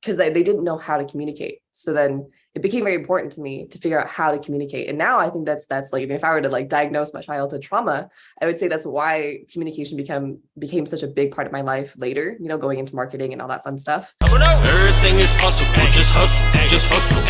because they didn't know how to communicate. So then it became very important to me to figure out how to communicate. And now I think that's like, if I were to like diagnose my childhood trauma, I would say that's why communication became such a big part of my life later, you know, going into marketing and all that fun stuff. Everything is possible, just hustle, just hustle.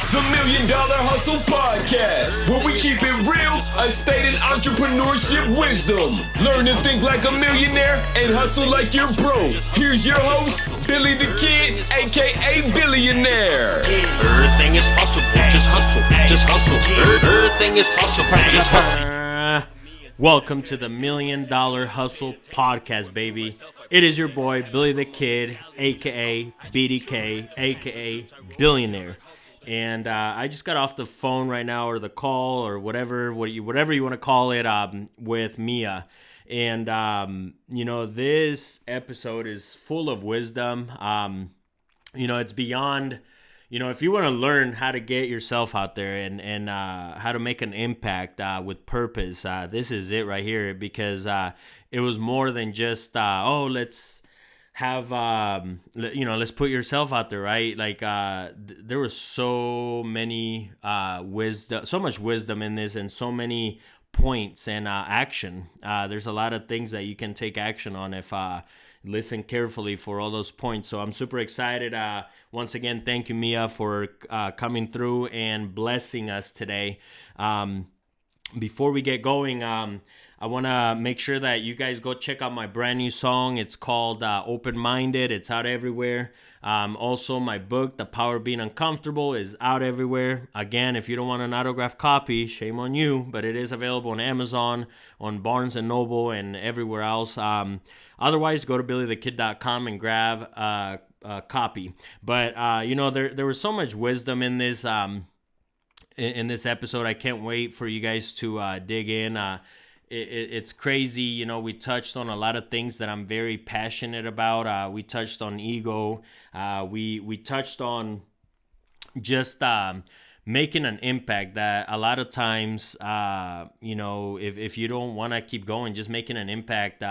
The $1 Million Hustle Podcast, where we keep it real, unstated entrepreneurship wisdom. Learn to think like a millionaire and hustle like you're broke. Here's your host, Billy the Kid, aka Billionaire. Everything is possible, just hustle, just hustle. Everything is possible, just hustle. Welcome to the $1 Million Hustle Podcast, baby. It is your boy, Billy the Kid, aka BDK, aka Billionaire. And I just got off the phone right now, or the call, or whatever you want to call it, with Mia. And, you know, this episode is full of wisdom. You know, it's beyond, you know, if you want to learn how to get yourself out there and how to make an impact with purpose, this is it right here. Because it was more than just, let's have, let's put yourself out there, right? Like, there was so many so much wisdom in this, and so many points and action. There's a lot of things that you can take action on if listen carefully for all those points. So I'm super excited. Once again, thank you, Mia, for coming through and blessing us today. Before we get going, I want to make sure that you guys go check out my brand new song. It's called Open Minded. It's out everywhere. Also, my book, The Power of Being Uncomfortable, is out everywhere. Again, if you don't want an autographed copy, shame on you, but it is available on Amazon, on Barnes & Noble, and everywhere else. Otherwise, go to billythekid.com and grab a copy. But, you know, there was so much wisdom in this episode. I can't wait for you guys to dig in. It's crazy. You know, we touched on a lot of things that I'm very passionate about. We touched on ego. We touched on just making an impact, that a lot of times, you know, if you don't want to keep going, just making an impact.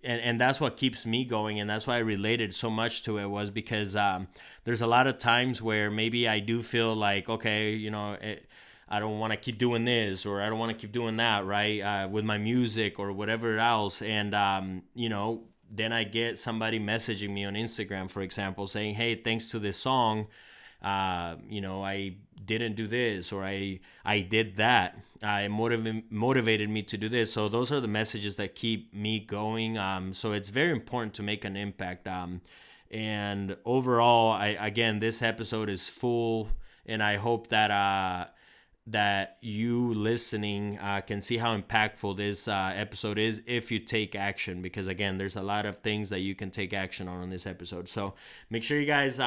And that's what keeps me going. And that's why I related so much to it, was because there's a lot of times where maybe I do feel like, okay, you know, I don't want to keep doing this, or I don't want to keep doing that, right? With my music or whatever else. And, you know, then I get somebody messaging me on Instagram, for example, saying, hey, thanks to this song, you know, I didn't do this, or I did that. It motivated me to do this. So those are the messages that keep me going. So it's very important to make an impact. And overall, again, this episode is full, and I hope that you listening can see how impactful this episode is if you take action. Because again, there's a lot of things that you can take action on this episode. So make sure you guys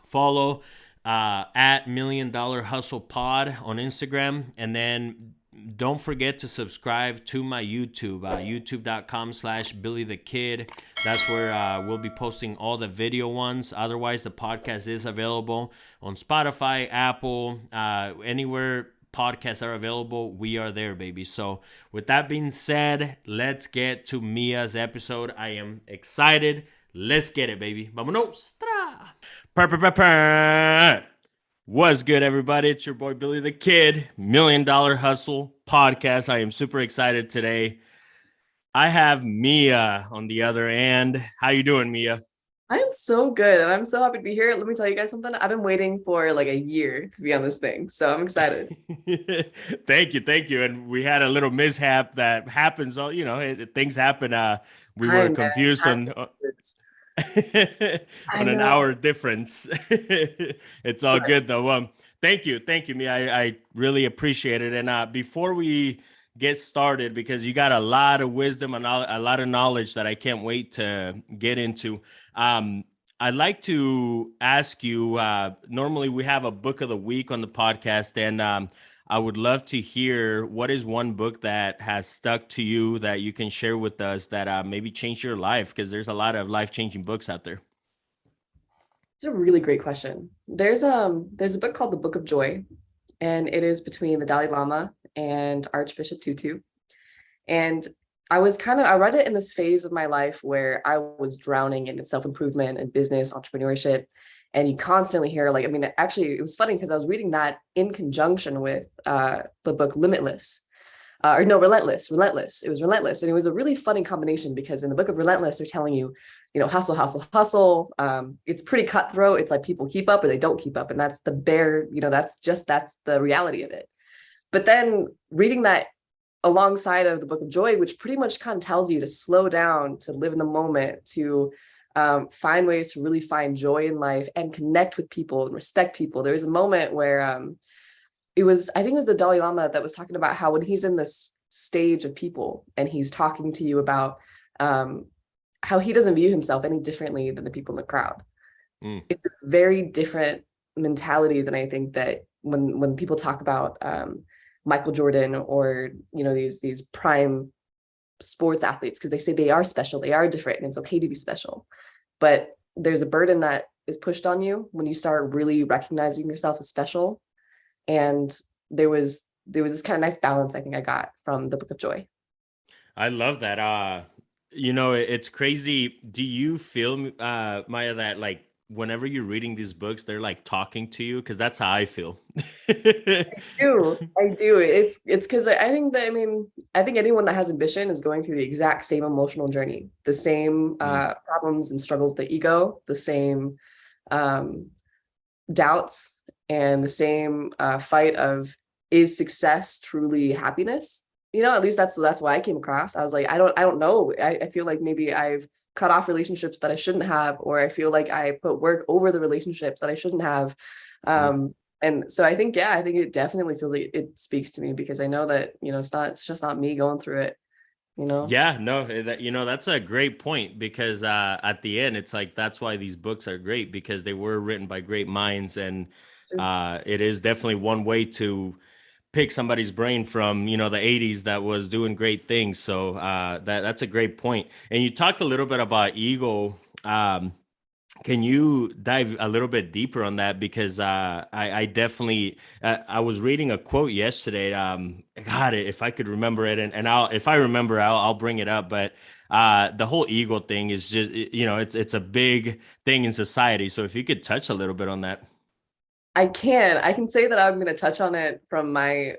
follow at $1 Million Hustle Pod on Instagram, and then don't forget to subscribe to my YouTube, youtube.com/BillyTheKid. That's where we'll be posting all the video ones. Otherwise, the podcast is available on Spotify, Apple, anywhere podcasts are available. We are there, baby. So with that being said, let's get to Mia's episode. I am excited. Let's get it, baby. Vámonos. What's good, everybody? It's your boy, Billy the Kid, $1 Million Hustle Podcast. I am super excited today. I have Mia on the other end. How you doing, Mia? I'm so good, and I'm so happy to be here. Let me tell you guys something. I've been waiting for like a year to be on this thing, so I'm excited. Thank you. And we had a little mishap that happens. You know, things happen. We were confused on an hour difference. It's all good though. Thank you, Mia. I really appreciate it. And before we get started, because you got a lot of wisdom and a lot of knowledge that I can't wait to get into. I'd like to ask you, normally we have a book of the week on the podcast, and I would love to hear what is one book that has stuck to you that you can share with us that maybe changed your life, because there's a lot of life-changing books out there. It's a really great question. There's a book called The Book of Joy, and it is between the Dalai Lama and Archbishop Tutu. And I read it in this phase of my life where I was drowning in self-improvement and business, entrepreneurship. And you constantly hear, like, I mean, actually, it was funny because I was reading that in conjunction with the book Limitless. Or no, Relentless. It was Relentless. And it was a really funny combination because in the book of Relentless, they're telling you, hustle, hustle, hustle. It's pretty cutthroat. It's like people keep up or they don't keep up. And that's the bare, that's the reality of it. But then reading that alongside of the Book of Joy, which pretty much kind of tells you to slow down, to live in the moment, to find ways to really find joy in life and connect with people and respect people. There was a moment where I think it was the Dalai Lama that was talking about how when he's in this stage of people and he's talking to you about how he doesn't view himself any differently than the people in the crowd. It's a very different mentality than I think that when people talk about Michael Jordan or these prime sports athletes, because they say they are special, they are different, and it's okay to be special. But there's a burden that is pushed on you when you start really recognizing yourself as special. And there was this kind of nice balance I think I got from the Book of Joy. I love that. It's crazy. Do you feel, Maya, that like whenever you're reading these books, they're like talking to you? Because that's how I feel. I do. It's because I think anyone that has ambition is going through the exact same emotional journey, the same problems and struggles, the ego, the same doubts, and the same fight of, is success truly happiness? At least that's why I came across. I was like, I don't know. I feel like maybe I've cut off relationships that I shouldn't have, or I feel like I put work over the relationships that I shouldn't have. And so I think it definitely feels like it speaks to me, because I know that, it's just not me going through it, Yeah, no, that's a great point, because at the end, it's like, that's why these books are great, because they were written by great minds. And it is definitely one way to pick somebody's brain from, the 80s that was doing great things. So that's a great point. And you talked a little bit about ego. Can you dive a little bit deeper on that? Because I definitely, I was reading a quote yesterday. God, if I could remember it, and if I remember, I'll bring it up. But the whole ego thing is just, it's a big thing in society. So if you could touch a little bit on that. I can say that I'm going to touch on it from my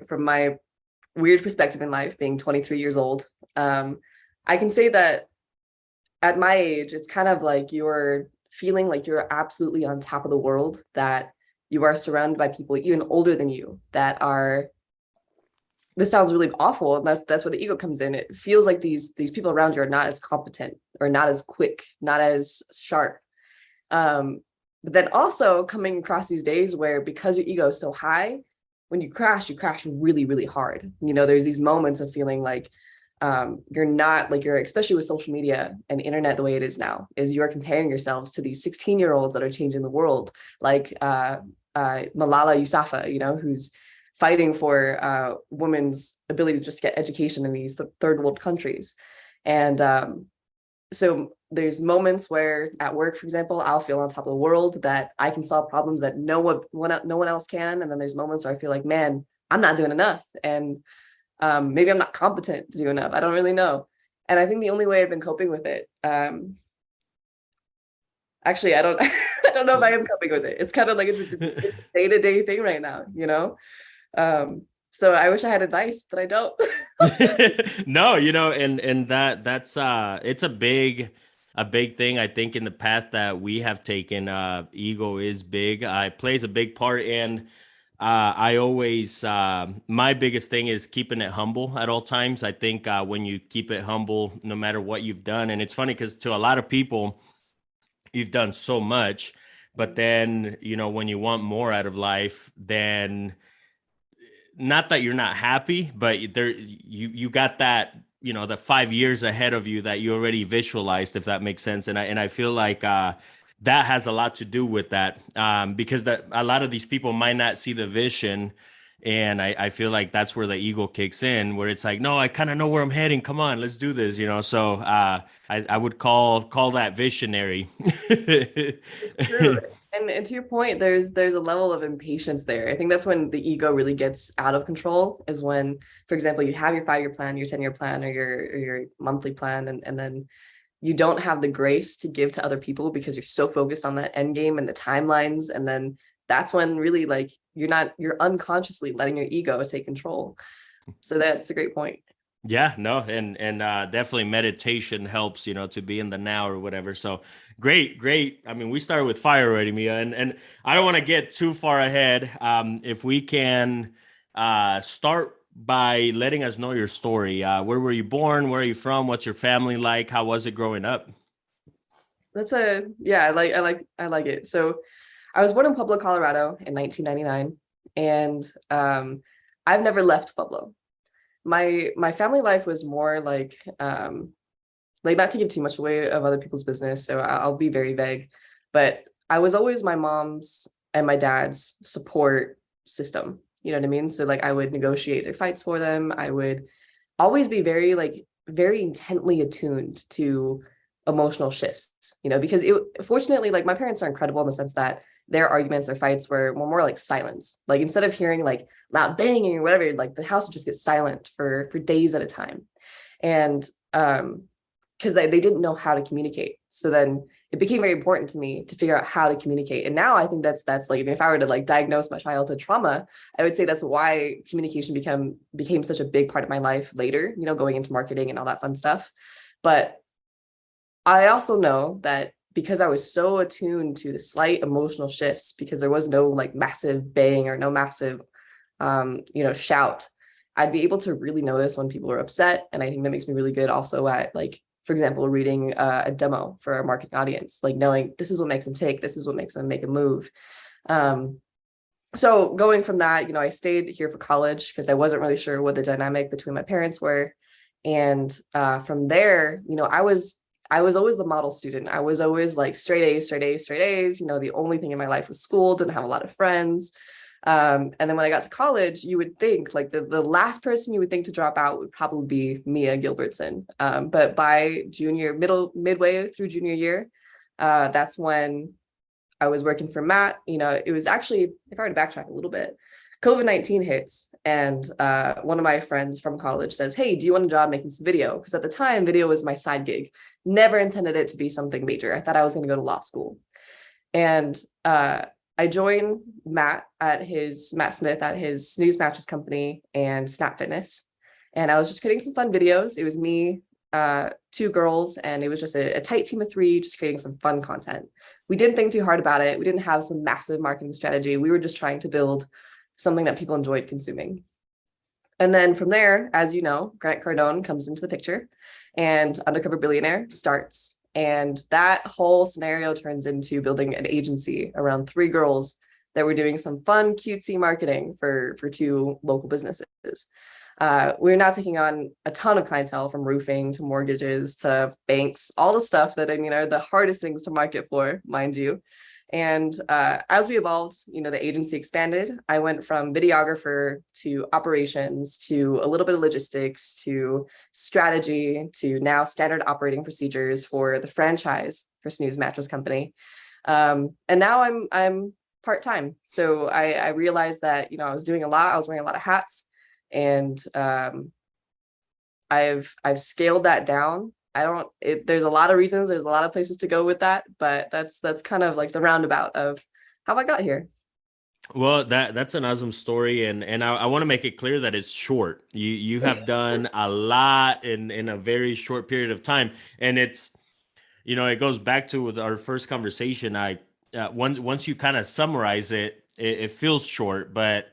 weird perspective in life, being 23 years old. I can say that at my age, it's kind of like you're feeling like you're absolutely on top of the world, that you are surrounded by people even older than you that are, this sounds really awful, and that's where the ego comes in. It feels like these people around you are not as competent, or not as quick, not as sharp. But then also coming across these days where, because your ego is so high, when you crash really, really hard. There's these moments of feeling like especially with social media and internet the way it is now, is you're comparing yourselves to these 16-year-olds that are changing the world, like Malala Yousafzai, who's fighting for women's ability to just get education in these third world countries. And so there's moments where at work, for example, I'll feel on top of the world, that I can solve problems that no one else can. And then there's moments where I feel like, man, I'm not doing enough. And maybe I'm not competent to do enough. I don't really know. And I think the only way I've been coping with it, actually, I don't know if I am coping with it. It's kind of like it's a day-to-day thing right now, so I wish I had advice, but I don't. No, and that's it's a big thing. I think in the path that we have taken, ego is big. It plays a big part in. I always, my biggest thing is keeping it humble at all times. I think when you keep it humble, no matter what you've done, and it's funny because to a lot of people, you've done so much, but then, when you want more out of life, then not that you're not happy, but you got that, the 5 years ahead of you that you already visualized, if that makes sense. And I feel like, that has a lot to do with that, because a lot of these people might not see the vision And I feel like that's where the ego kicks in, where it's like, no, I kind of know where I'm heading. Come on, let's do this, you know? So I would call that visionary. It's true. And to your point, there's a level of impatience there. I think that's when the ego really gets out of control, is when, for example, you have your 5-year plan, your 10-year plan, or your monthly plan, and then you don't have the grace to give to other people because you're so focused on that end game and the timelines. And then that's when really like you're unconsciously letting your ego take control. So that's a great point. Yeah, no, and definitely meditation helps, you know, to be in the now or whatever. So great. I mean, we started with fire already, Mia, and I don't want to get too far ahead. If we can start by letting us know your story. Where were you born? Where are you from? What's your family like? How was it growing up? Yeah, I like it. So I was born in Pueblo, Colorado in 1999, and I've never left Pueblo. My family life was more like not to give too much away of other people's business, so I'll be very vague, but I was always my mom's and my dad's support system. You know what I mean? So like I would negotiate their fights for them. I would always be very intently attuned to emotional shifts, because fortunately, like my parents are incredible in the sense that their arguments, their fights were more like silence. Like instead of hearing like loud banging or whatever, like the house would just get silent for days at a time. And because they didn't know how to communicate. So then it became very important to me to figure out how to communicate. And now I think that's like, if I were to like diagnose my childhood trauma, I would say that's why communication became such a big part of my life later, going into marketing and all that fun stuff. But I also know that because I was so attuned to the slight emotional shifts, because there was no like massive bang or no massive, shout, I'd be able to really notice when people are upset. And I think that makes me really good also at like, for example, reading a demo for a marketing audience, like knowing this is what makes them tick, this is what makes them make a move. So going from that, I stayed here for college because I wasn't really sure what the dynamic between my parents were. And from there, I was always the model student. I was always like straight A's, straight A's, straight A's. The only thing in my life was school, didn't have a lot of friends. And then when I got to college, you would think like the last person you would think to drop out would probably be Mia Gilbertson. But by midway through junior year, that's when I was working for Matt. It was actually, if I were to backtrack a little bit, COVID-19 hits, and one of my friends from college says, "Hey, do you want a job making some video?" Because at the time, video was my side gig. Never intended it to be something major. I thought I was going to go to law school. And I joined Matt Smith at his snooze mattress company and Snap Fitness. And I was just creating some fun videos. It was me, 2 girls, and it was just a tight team of 3, just creating some fun content. We didn't think too hard about it. We didn't have some massive marketing strategy. We were just trying to build something that people enjoyed consuming. And then from there, as you know, Grant Cardone comes into the picture and Undercover Billionaire starts. And that whole scenario turns into building an agency around 3 girls that were doing some fun, cutesy marketing for 2 local businesses. We're now taking on a ton of clientele, from roofing to mortgages to banks, all the stuff that are the hardest things to market for, mind you. And as we evolved, the agency expanded. I went from videographer to operations to a little bit of logistics to strategy to now standard operating procedures for the franchise for Snooze Mattress Company. And now I'm part-time. So I realized that, I was doing a lot. I was wearing a lot of hats, and I've scaled that down. There's a lot of reasons, there's a lot of places to go with that, but that's kind of like the roundabout of how I got here. Well, that's an awesome story, and I want to make it clear that it's short. You have done a lot in a very short period of time, and it's, it goes back to with our first conversation. Once you kind of summarize it feels short, but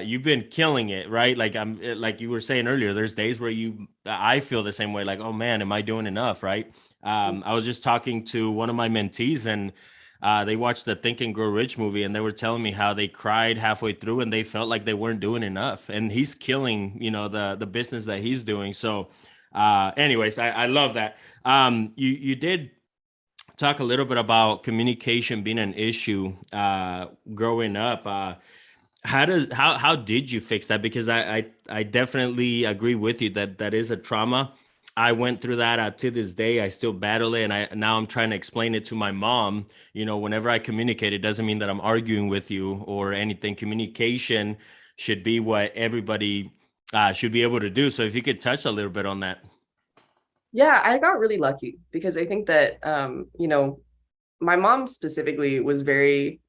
you've been killing it, right? Like you were saying earlier, there's days where I feel the same way, like, oh man, am I doing enough, right? I was just talking to one of my mentees, and they watched the Think and Grow Rich movie, and they were telling me how they cried halfway through and they felt like they weren't doing enough. And he's killing, the business that he's doing. So anyways, I love that. You did talk a little bit about communication being an issue growing up. How did you fix that? Because I definitely agree with you that that is a trauma. I went through that to this day. I still battle it, and I now I'm trying to explain it to my mom. Whenever I communicate, it doesn't mean that I'm arguing with you or anything. Communication should be what everybody should be able to do. So if you could touch a little bit on that. Yeah, I got really lucky because I think that my mom specifically was very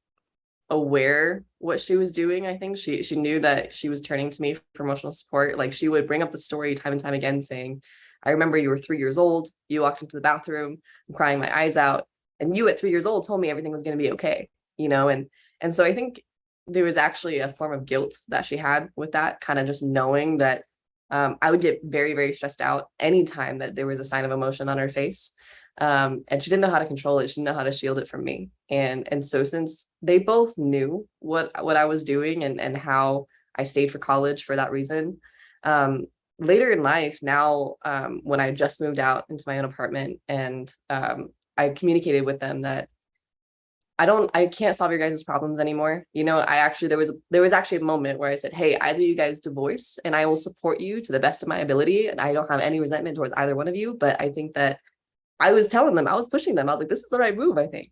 aware what she was doing. I think she knew that she was turning to me for emotional support. Like she would bring up the story time and time again saying, I remember you were 3 years old, you walked into the bathroom, I'm crying my eyes out, and you at 3 years old told me everything was going to be okay, and so I think there was actually a form of guilt that she had with that, kind of just knowing that I would get very, very stressed out anytime that there was a sign of emotion on her face. And she didn't know how to control it. She didn't know how to shield it from me. And so since they both knew what I was doing and how I stayed for college for that reason, later in life, now when I just moved out into my own apartment and I communicated with them that I can't solve your guys' problems anymore. There was actually a moment where I said, hey, either you guys divorce and I will support you to the best of my ability. And I don't have any resentment towards either one of you. But I think that I was telling them, I was pushing them. I was like, this is the right move, I think.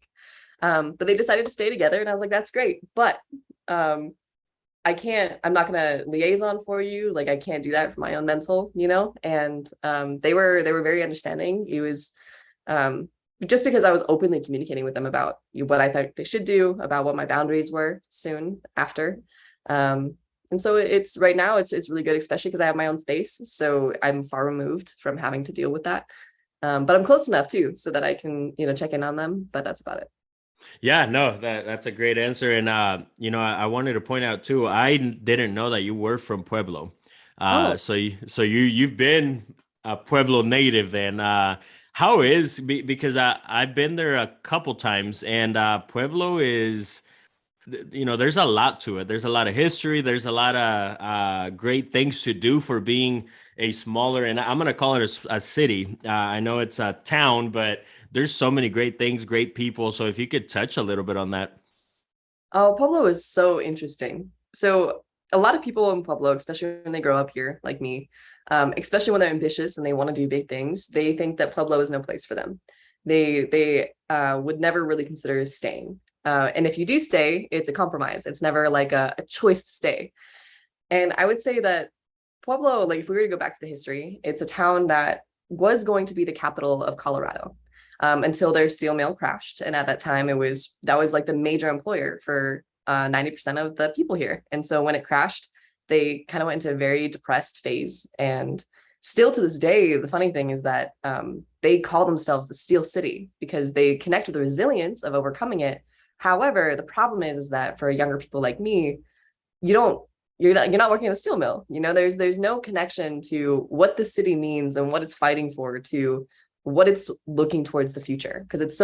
But they decided to stay together. And I was like, that's great. But I'm not going to liaison for you. Like, I can't do that for my own mental, and they were very understanding. It was just because I was openly communicating with them about what I thought they should do, about what my boundaries were soon after. And so it's right now, it's really good, especially because I have my own space. So I'm far removed from having to deal with that. But I'm close enough too, so that I can, check in on them, but that's about it. Yeah, no, that's a great answer. And I wanted to point out too, I didn't know that you were from Pueblo. Oh, So you've been a Pueblo native then. Because I've been there a couple times, and Pueblo is, there's a lot to it. There's a lot of history. There's a lot of great things to do for being a smaller, and I'm gonna call it a city. I know it's a town, but there's so many great things, great people. So if you could touch a little bit on that. oh, Pueblo is so interesting. So a lot of people in Pueblo, especially when they grow up here, like me, especially when they're ambitious and they want to do big things, they think that Pueblo is no place for them. They would never really consider staying. And if you do stay, it's a compromise. It's never like a choice to stay. And I would say that Pueblo, like if we were to go back to the history, it's a town that was going to be the capital of Colorado, until their steel mill crashed. And at that time, that was like the major employer for 90% of the people here. And so when it crashed, they kind of went into a very depressed phase. And still to this day, the funny thing is that they call themselves the Steel City because they connect with the resilience of overcoming it. However, the problem is that for younger people like me, you don't you're not working in a steel mill. There's no connection to what the city means and what it's fighting for, to what it's looking towards the future, because it's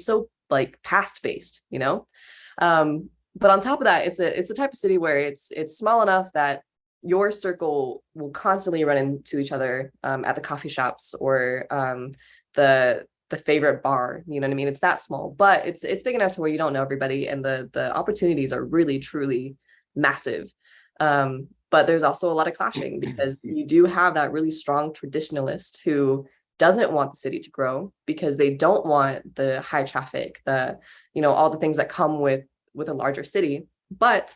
so like past based. But on top of that, it's a type of city where it's small enough that your circle will constantly run into each other at the coffee shops or the favorite bar. You know what I mean? It's that small, but it's big enough to where you don't know everybody, and the opportunities are really truly massive. But there's also a lot of clashing because you do have that really strong traditionalist who doesn't want the city to grow because they don't want the high traffic, all the things that come with a larger city, but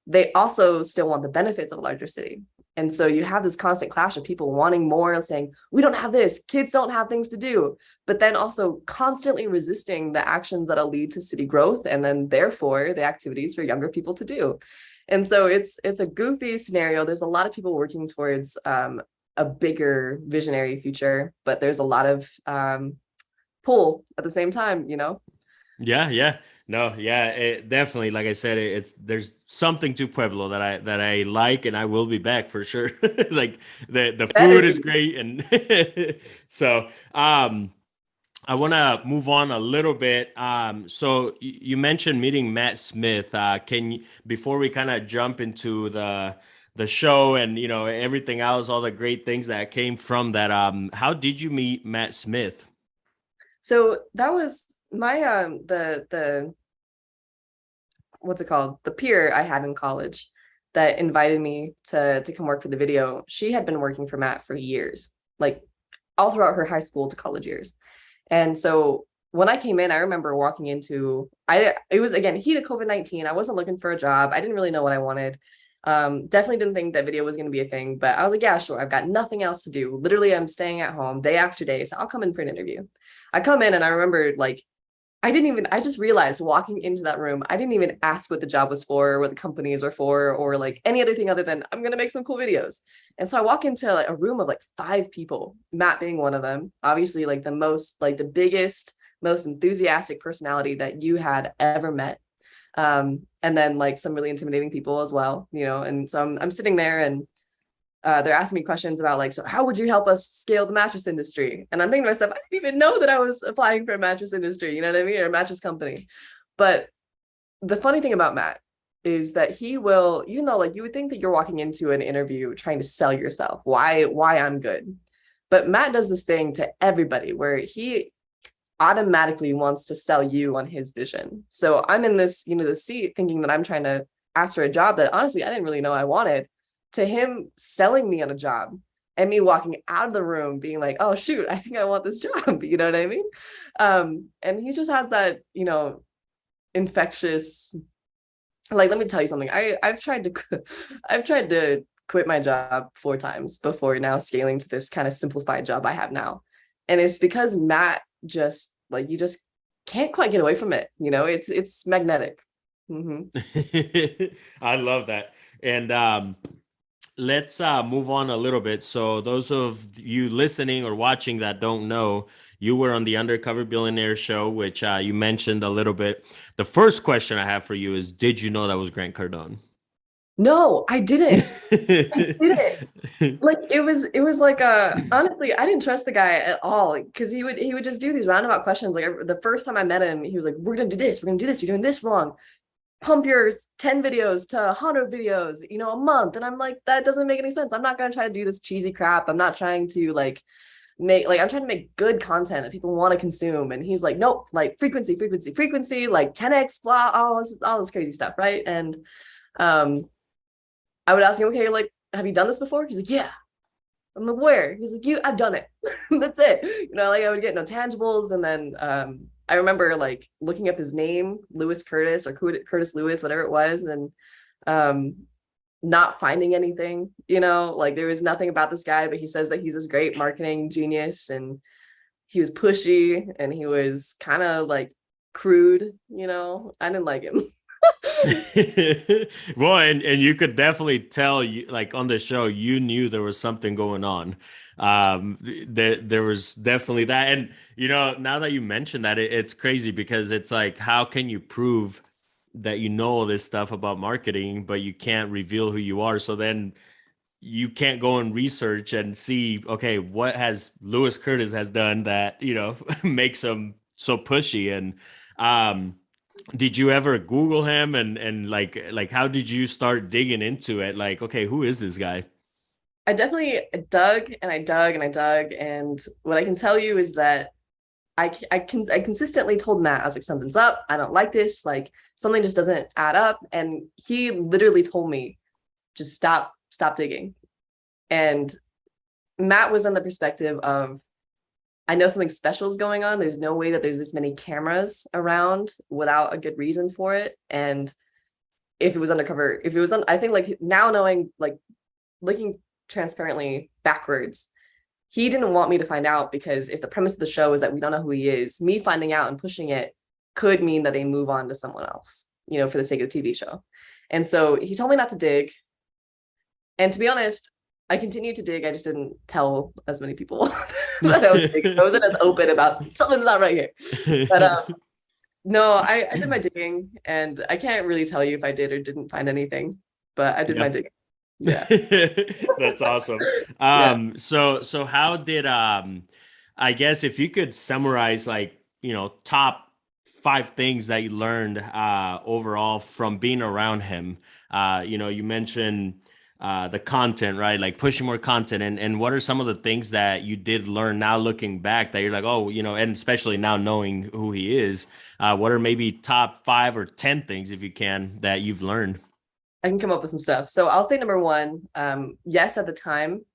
they also still want the benefits of a larger city. And so you have this constant clash of people wanting more and saying, we don't have this, kids don't have things to do, but then also constantly resisting the actions that'll lead to city growth and then therefore the activities for younger people to do. And so it's a goofy scenario. There's a lot of people working towards a bigger visionary future, but there's a lot of pull at the same time. Yeah. No, yeah, it definitely. Like I said, there's something to Pueblo that I like, and I will be back for sure. Like the food is great, and so I want to move on a little bit. So you mentioned meeting Matt Smith. Can you, before we kind of jump into the show and everything else, all the great things that came from that, how did you meet Matt Smith? So that was my the what's it called? The peer I had in college. that invited me to come work for the video, she had been working for Matt for years, like all throughout her high school to college years. And so when I came in, I remember walking into, it was again heat of COVID-19. I wasn't looking for a job. I didn't really know what I wanted. Definitely didn't think that video was going to be a thing, but I was like, yeah, sure. I've got nothing else to do. Literally, I'm staying at home day after day. So I'll come in for an interview. I come in and I remember like, I just realized walking into that room, I didn't even ask what the job was for, what the companies were for, or like any other thing other than I'm going to make some cool videos. And so I walk into like a room of like 5 people, Matt being one of them, obviously like the biggest, most enthusiastic personality that you had ever met. And then like some really intimidating people as well, you know. And so I'm sitting there and they're asking me questions about like, so how would you help us scale the mattress industry? And I'm thinking to myself, I didn't even know that I was applying for a mattress industry, you know what I mean, or a mattress company. But the funny thing about Matt is that he will, even though like you would think that you're walking into an interview trying to sell yourself, why I'm good, but Matt does this thing to everybody where he automatically wants to sell you on his vision. So I'm in this, you know, the seat thinking that I'm trying to ask for a job that honestly I didn't really know I wanted, to him selling me on a job and me walking out of the room being like, oh shoot, I think I want this job. You know what I mean? And he just has that, you know, infectious, like, let me tell you something. I've tried to quit my job 4 times before now scaling to this kind of simplified job I have now. And it's because Matt just like, you just can't quite get away from it. You know, it's magnetic. I love that. And let's move on a little bit. So those of you listening or watching that don't know, you were on the Undercover Billionaire show, which you mentioned a little bit. The first question I have for you is, did you know that was Grant Cardone? No, I didn't. I didn't. Like it was like honestly, I didn't trust the guy at all because he would just do these roundabout questions. Like the first time I met him, he was like, we're gonna do this, you're doing this wrong. Pump your 10 videos to 100 videos, you know, a month. And I'm like, that doesn't make any sense. I'm not going to try to do this cheesy crap. I'm not trying to like I'm trying to make good content that people want to consume. And he's like, nope, like frequency, like 10x, blah, all this crazy stuff. Right. And I would ask him, okay, like, have you done this before? He's like, yeah. I'm like, where? He's like, I've done it. That's it. You know, like I would get no tangibles. And then I remember like looking up his name, Lewis Curtis or Curtis Lewis, whatever it was, and not finding anything, you know, like there was nothing about this guy, but he says that he's this great marketing genius and he was pushy and he was kind of like crude, you know. I didn't like him. Well, and you could definitely tell, you like on the show, you knew there was something going on. There was definitely that. And you know, now that you mentioned that, it's crazy because it's like, how can you prove that you know all this stuff about marketing, but you can't reveal who you are? So then you can't go and research and see, okay, what has Lewis Curtis has done that, you know, makes him so pushy. And did you ever Google him and like how did you start digging into it? Like, okay, who is this guy? I definitely dug and I dug and I dug. And what I can tell you is that I consistently told Matt, I was like, something's up. I don't like this. Like something just doesn't add up. And he literally told me, just stop digging. And Matt was on the perspective of, I know something special is going on. There's no way that there's this many cameras around without a good reason for it. And if it was undercover, if it was on, I think like now knowing, like looking transparently backwards, he didn't want me to find out because if the premise of the show is that we don't know who he is, me finding out and pushing it could mean that they move on to someone else, you know, for the sake of the TV show. And so he told me not to dig. And to be honest, I continued to dig. I just didn't tell as many people that I was digging. I wasn't as open about something's not right here. But no, I did my digging, and I can't really tell you if I did or didn't find anything, but I did my digging. Yeah. That's awesome. So how did I guess if you could summarize like, you know, top 5 things that you learned overall from being around him. You know, you mentioned the content, right? Like pushing more content. And what are some of the things that you did learn now looking back that you're like, oh, you know, and especially now knowing who he is, what are maybe top 5 or 10 things, if you can, that you've learned? I can come up with some stuff. So I'll say number one, yes, at the time,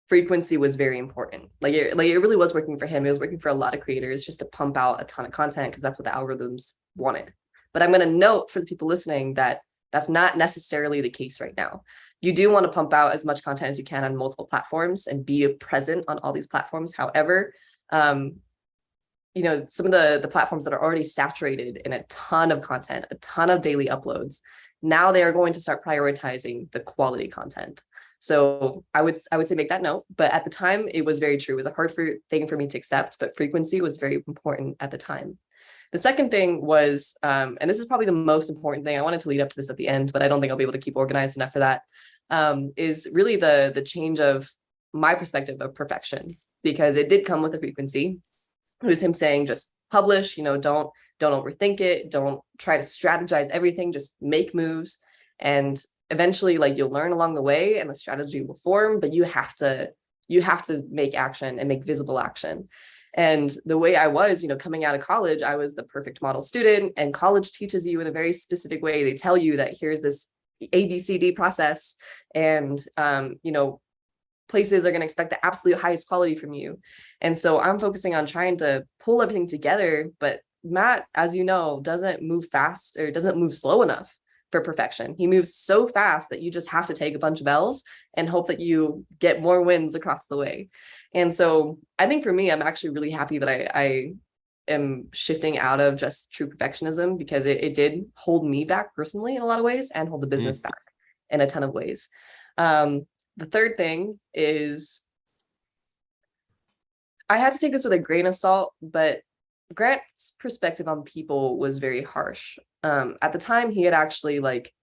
frequency was very important. Like it really was working for him. It was working for a lot of creators just to pump out a ton of content because that's what the algorithms wanted. But I'm going to note for the people listening that that's not necessarily the case right now. You do want to pump out as much content as you can on multiple platforms and be present on all these platforms. However, you know, some of the platforms that are already saturated in a ton of content, a ton of daily uploads, now they are going to start prioritizing the quality content. So I would say make that note. But at the time, it was very true. It was a hard thing for me to accept, but frequency was very important at the time. The second thing was, and this is probably the most important thing. I wanted to lead up to this at the end, but I don't think I'll be able to keep organized enough for that. Is really the change of my perspective of perfection, because it did come with a frequency. It was him saying, just publish, you know, don't overthink it. Don't try to strategize everything, just make moves. And eventually, like, you'll learn along the way and the strategy will form, but you have to make action and make visible action. And the way I was, you know, coming out of college, I was the perfect model student, and college teaches you in a very specific way. They tell you that here's this ABCD process, and you know, places are going to expect the absolute highest quality from you. And so I'm focusing on trying to pull everything together. But Matt, as you know, doesn't move fast or doesn't move slow enough for perfection. He moves so fast that you just have to take a bunch of L's and hope that you get more wins across the way. And so I think for me, I'm actually really happy that I am shifting out of just true perfectionism, because it did hold me back personally in a lot of ways and hold the business back in a ton of ways. The third thing is, I had to take this with a grain of salt, but Grant's perspective on people was very harsh. At the time, he had actually like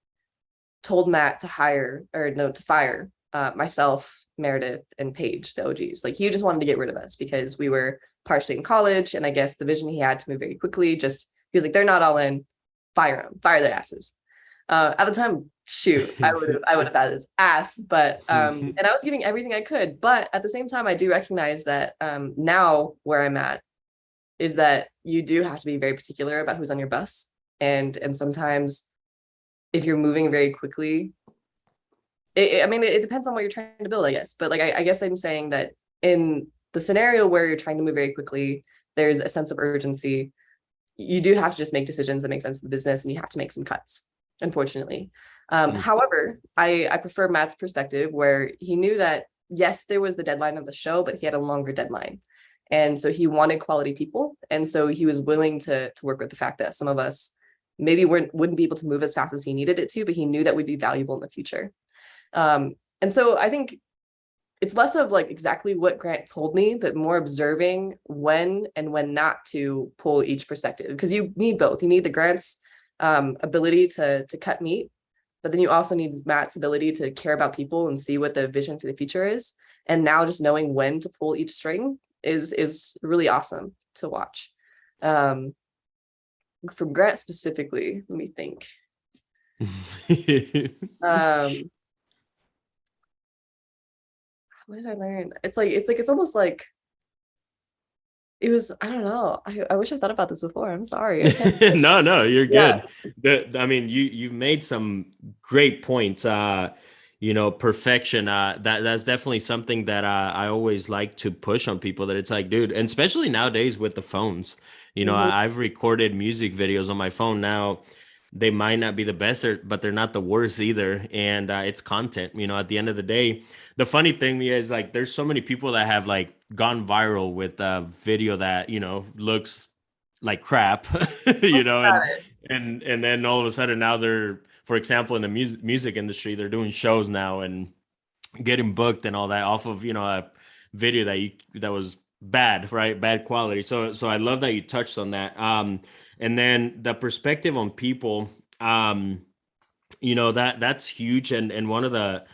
told Matt to fire myself, Meredith, and Paige, the OGs. Like, he just wanted to get rid of us because we were partially in college, and I guess the vision he had to move very quickly, he was like, they're not all in, fire their asses. At the time, shoot, I would have had his ass, but and I was giving everything I could. But at the same time, I do recognize that now where I'm at is that you do have to be very particular about who's on your bus. And sometimes if you're moving very quickly, it depends on what you're trying to build, I guess. But like, I guess I'm saying that in the scenario where you're trying to move very quickly, there's a sense of urgency. You do have to just make decisions that make sense for the business, and you have to make some cuts, unfortunately. However, I prefer Matt's perspective, where he knew that, yes, there was the deadline of the show, but he had a longer deadline. And so he wanted quality people. And so he was willing to work with the fact that some of us maybe wouldn't be able to move as fast as he needed it to, but he knew that we'd be valuable in the future. And so I think it's less of like exactly what Grant told me, but more observing when and when not to pull each perspective, because you need both. You need the Grant's ability to cut meat, but then you also need Matt's ability to care about people and see what the vision for the future is. And now just knowing when to pull each string is really awesome to watch. From Grant specifically, let me think. What did I learn? It's almost like it was, I don't know. I wish I thought about this before. I'm sorry. No, you're good. Yeah. I mean, you've made some great points. You know, perfection. That's definitely something that I always like to push on people, that it's like, dude, and especially nowadays with the phones, you know, I've recorded music videos on my phone now. They might not be the best, but they're not the worst either. And it's content, you know, at the end of the day. The funny thing is, like, there's so many people that have like gone viral with a video that, you know, looks like crap, you know, and then all of a sudden now they're, for example, in the music industry, they're doing shows now and getting booked and all that off of, you know, a video that was bad, right? Bad quality. So I love that you touched on that. And then the perspective on people, you know, that's huge. And one of the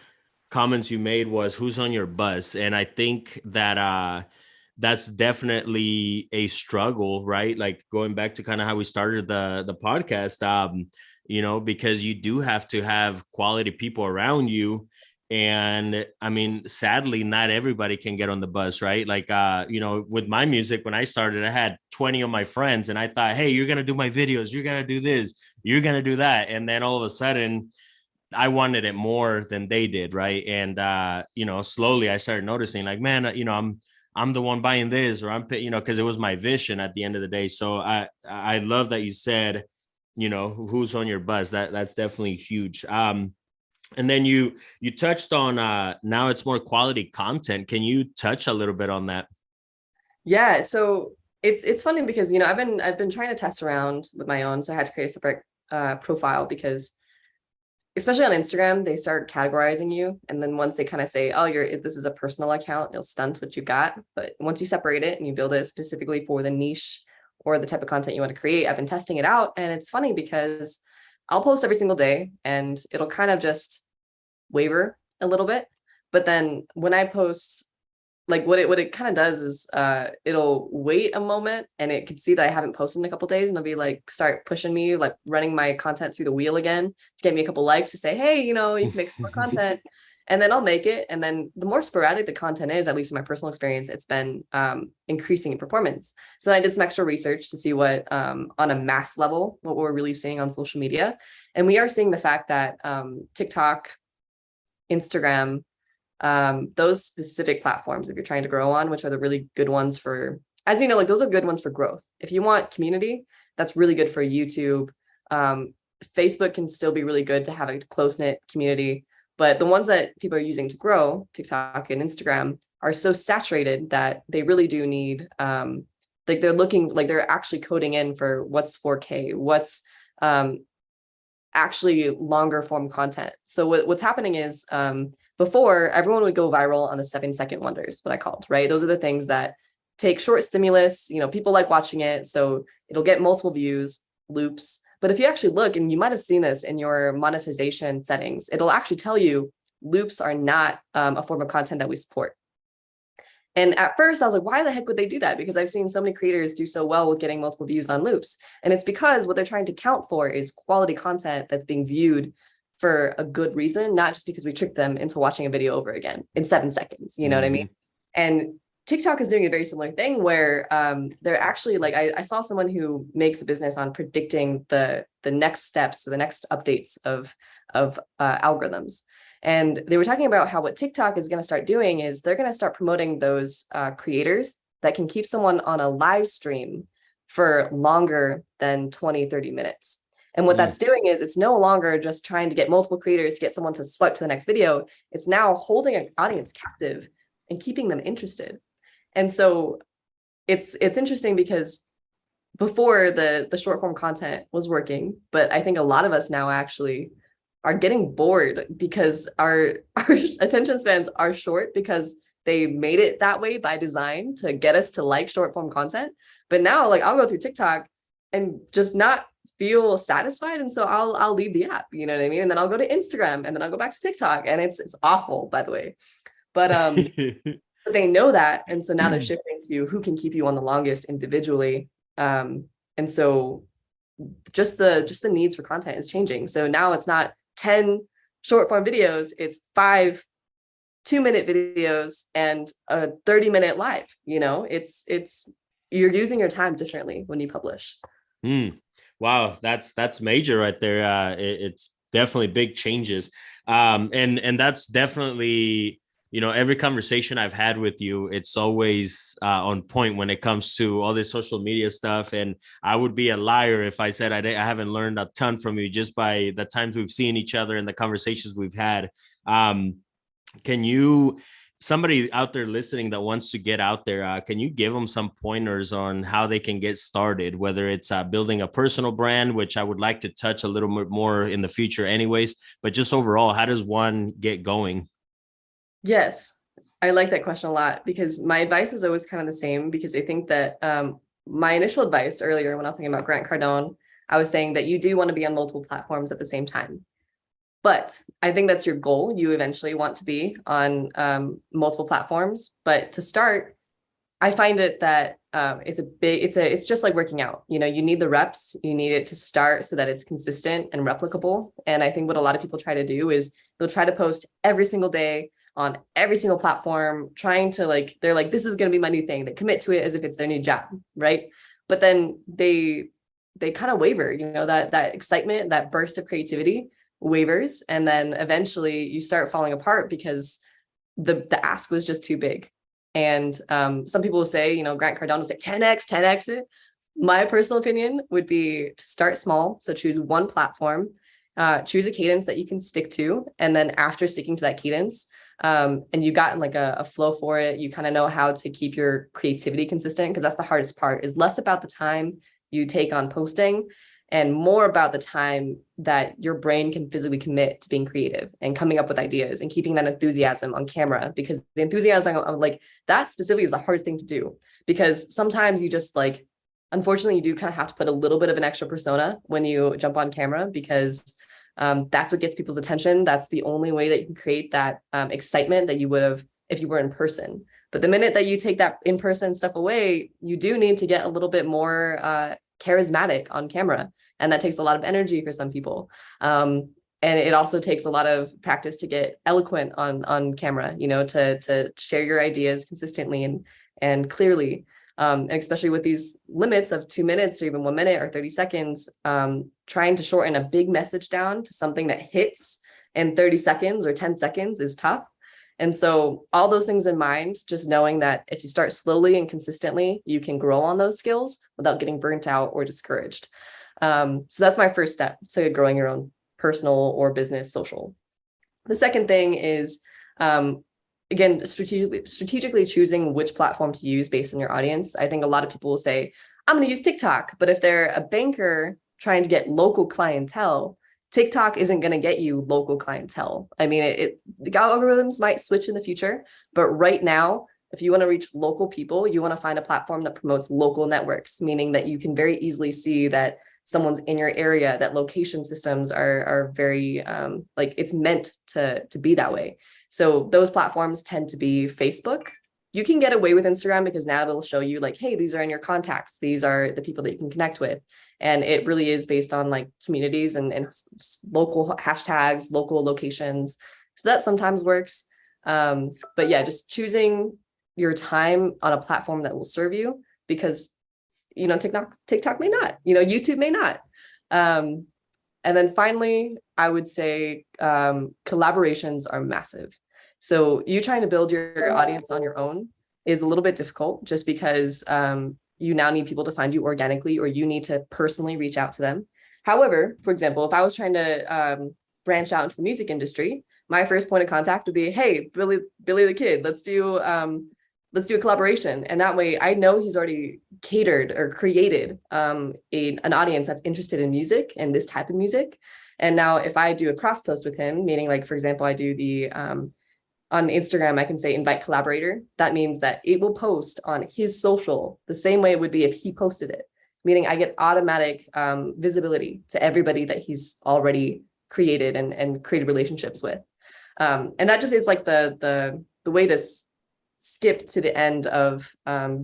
comments you made was, who's on your bus? And I think that that's definitely a struggle, right? Like, going back to kind of how we started the podcast, you know, because you do have to have quality people around you. And I mean, sadly, not everybody can get on the bus, right? Like, you know, with my music, when I started, I had 20 of my friends, and I thought, hey, you're going to do my videos, you're going to do this, you're going to do that. And then all of a sudden, I wanted it more than they did, right? And slowly I started noticing, like, man, I'm the one buying this, or because it was my vision at the end of the day. So I love that you said, who's on your bus. That's definitely huge. And then you touched on now it's more quality content. Can you touch a little bit on that? Yeah, so it's funny because I've been trying to test around with my own, so I had to create a separate profile because especially on Instagram, they start categorizing you. And then once they kind of say, oh, this is a personal account, it'll stunt what you got. But once you separate it and you build it specifically for the niche or the type of content you want to create, I've been testing it out. And it's funny because I'll post every single day and it'll kind of just waver a little bit. But then when I post, like what it kind of does is it'll wait a moment and it can see that I haven't posted in a couple days, and they'll be like start pushing me, like running my content through the wheel again to get me a couple likes to say, hey, you can make some more content. And then I'll make it. And then the more sporadic the content is, at least in my personal experience, it's been increasing in performance. So I did some extra research to see what on a mass level, what we're really seeing on social media. And we are seeing the fact that TikTok, Instagram, those specific platforms, if you're trying to grow on, which are the really good ones for, as you know, like those are good ones for growth. If you want community, that's really good for YouTube. Facebook can still be really good to have a close-knit community, but the ones that people are using to grow, TikTok and Instagram, are so saturated that they really do need, like they're actually coding in for what's 4K, what's actually longer form content. So what's happening is before, everyone would go viral on the 7-second wonders, what I called, right? Those are the things that take short stimulus, people like watching it, so it'll get multiple views, loops. But if you actually look, and you might have seen this in your monetization settings, it'll actually tell you loops are not a form of content that we support. And at first I was like, why the heck would they do that? Because I've seen so many creators do so well with getting multiple views on loops. And it's because what they're trying to count for is quality content that's being viewed for a good reason, not just because we tricked them into watching a video over again in 7 seconds. You know what I mean? And TikTok is doing a very similar thing where they're actually like, I saw someone who makes a business on predicting the next steps or the next updates of algorithms. And they were talking about how what TikTok is going to start doing is they're going to start promoting those creators that can keep someone on a live stream for longer than 20, 30 minutes. And what that's doing is it's no longer just trying to get multiple creators to get someone to swipe to the next video. It's now holding an audience captive and keeping them interested. And so it's interesting because before the short form content was working, but I think a lot of us now actually are getting bored because our attention spans are short because they made it that way by design to get us to like short form content. But now, like, I'll go through TikTok and just not feel satisfied, and so I'll leave the app, you know what I mean? And then I'll go to Instagram, and then I'll go back to TikTok, and it's awful, by the way. But but they know that, and so now they're shifting to who can keep you on the longest individually. And so just the needs for content is changing. So now it's not 10 short form videos, it's 5 2-minute videos and a 30-minute live. It's you're using your time differently when you publish. Wow, that's major right there. It's definitely big changes. And that's definitely, every conversation I've had with you, it's always on point when it comes to all this social media stuff. And I would be a liar if I said I haven't learned a ton from you just by the times we've seen each other and the conversations we've had. Somebody out there listening that wants to get out there, can you give them some pointers on how they can get started, whether it's building a personal brand, which I would like to touch a little bit more in the future anyways, but just overall, how does one get going? Yes, I like that question a lot because my advice is always kind of the same, because I think that my initial advice earlier when I was talking about Grant Cardone, I was saying that you do want to be on multiple platforms at the same time. But I think that's your goal. You eventually want to be on multiple platforms. But to start, I find it that it's just like working out. You need the reps, you need it to start so that it's consistent and replicable. And I think what a lot of people try to do is they'll try to post every single day on every single platform, trying to they're like, this is going to be my new thing. They commit to it as if it's their new job, right? But then they kind of waver, that excitement, that burst of creativity waivers. And then eventually you start falling apart because the ask was just too big. And some people will say, you know, Grant Cardone will say 10x it. My personal opinion would be to start small. So choose one platform, choose a cadence that you can stick to. And then after sticking to that cadence, and you got like a flow for it, you kind of know how to keep your creativity consistent, because that's the hardest part, is less about the time you take on posting and more about the time that your brain can physically commit to being creative and coming up with ideas and keeping that enthusiasm on camera. Because the enthusiasm, like that specifically, is the hardest thing to do, because sometimes you just like, unfortunately, you do kind of have to put a little bit of an extra persona when you jump on camera, because that's what gets people's attention. That's the only way that you can create that excitement that you would have if you were in person. But the minute that you take that in-person stuff away, you do need to get a little bit more charismatic on camera. And that takes a lot of energy for some people. And it also takes a lot of practice to get eloquent on camera, you know, to share your ideas consistently and clearly. And especially with these limits of 2 minutes or even 1 minute or 30 seconds, trying to shorten a big message down to something that hits in 30 seconds or 10 seconds is tough. And so all those things in mind, just knowing that if you start slowly and consistently, you can grow on those skills without getting burnt out or discouraged. So that's my first step to growing your own personal or business social. The second thing is, again, strategically choosing which platform to use based on your audience. I think a lot of people will say, I'm going to use TikTok. But if they're a banker trying to get local clientele, TikTok isn't going to get you local clientele. I mean, the algorithms might switch in the future, but right now, if you want to reach local people, you want to find a platform that promotes local networks, meaning that you can very easily see that someone's in your area, that location systems are very, like it's meant to be that way. So those platforms tend to be Facebook. You can get away with Instagram because now it'll show you like, hey, these are in your contacts. These are the people that you can connect with. And it really is based on like communities and local hashtags, local locations. So that sometimes works. But yeah, just choosing your time on a platform that will serve you, because, you know, TikTok may not, you know, YouTube may not. And then finally, I would say collaborations are massive. So you trying to build your audience on your own is a little bit difficult, just because you now need people to find you organically, or you need to personally reach out to them. However, for example, if I was trying to branch out into the music industry, my first point of contact would be, hey, Billy the Kid, let's do a collaboration. And that way I know he's already catered or created an audience that's interested in music and this type of music. And now if I do a cross post with him, meaning like, for example, I do the, on Instagram, I can say invite collaborator. That means that it will post on his social the same way it would be if he posted it, meaning I get automatic visibility to everybody that he's already created and created relationships with. And that just is like the way to skip to the end of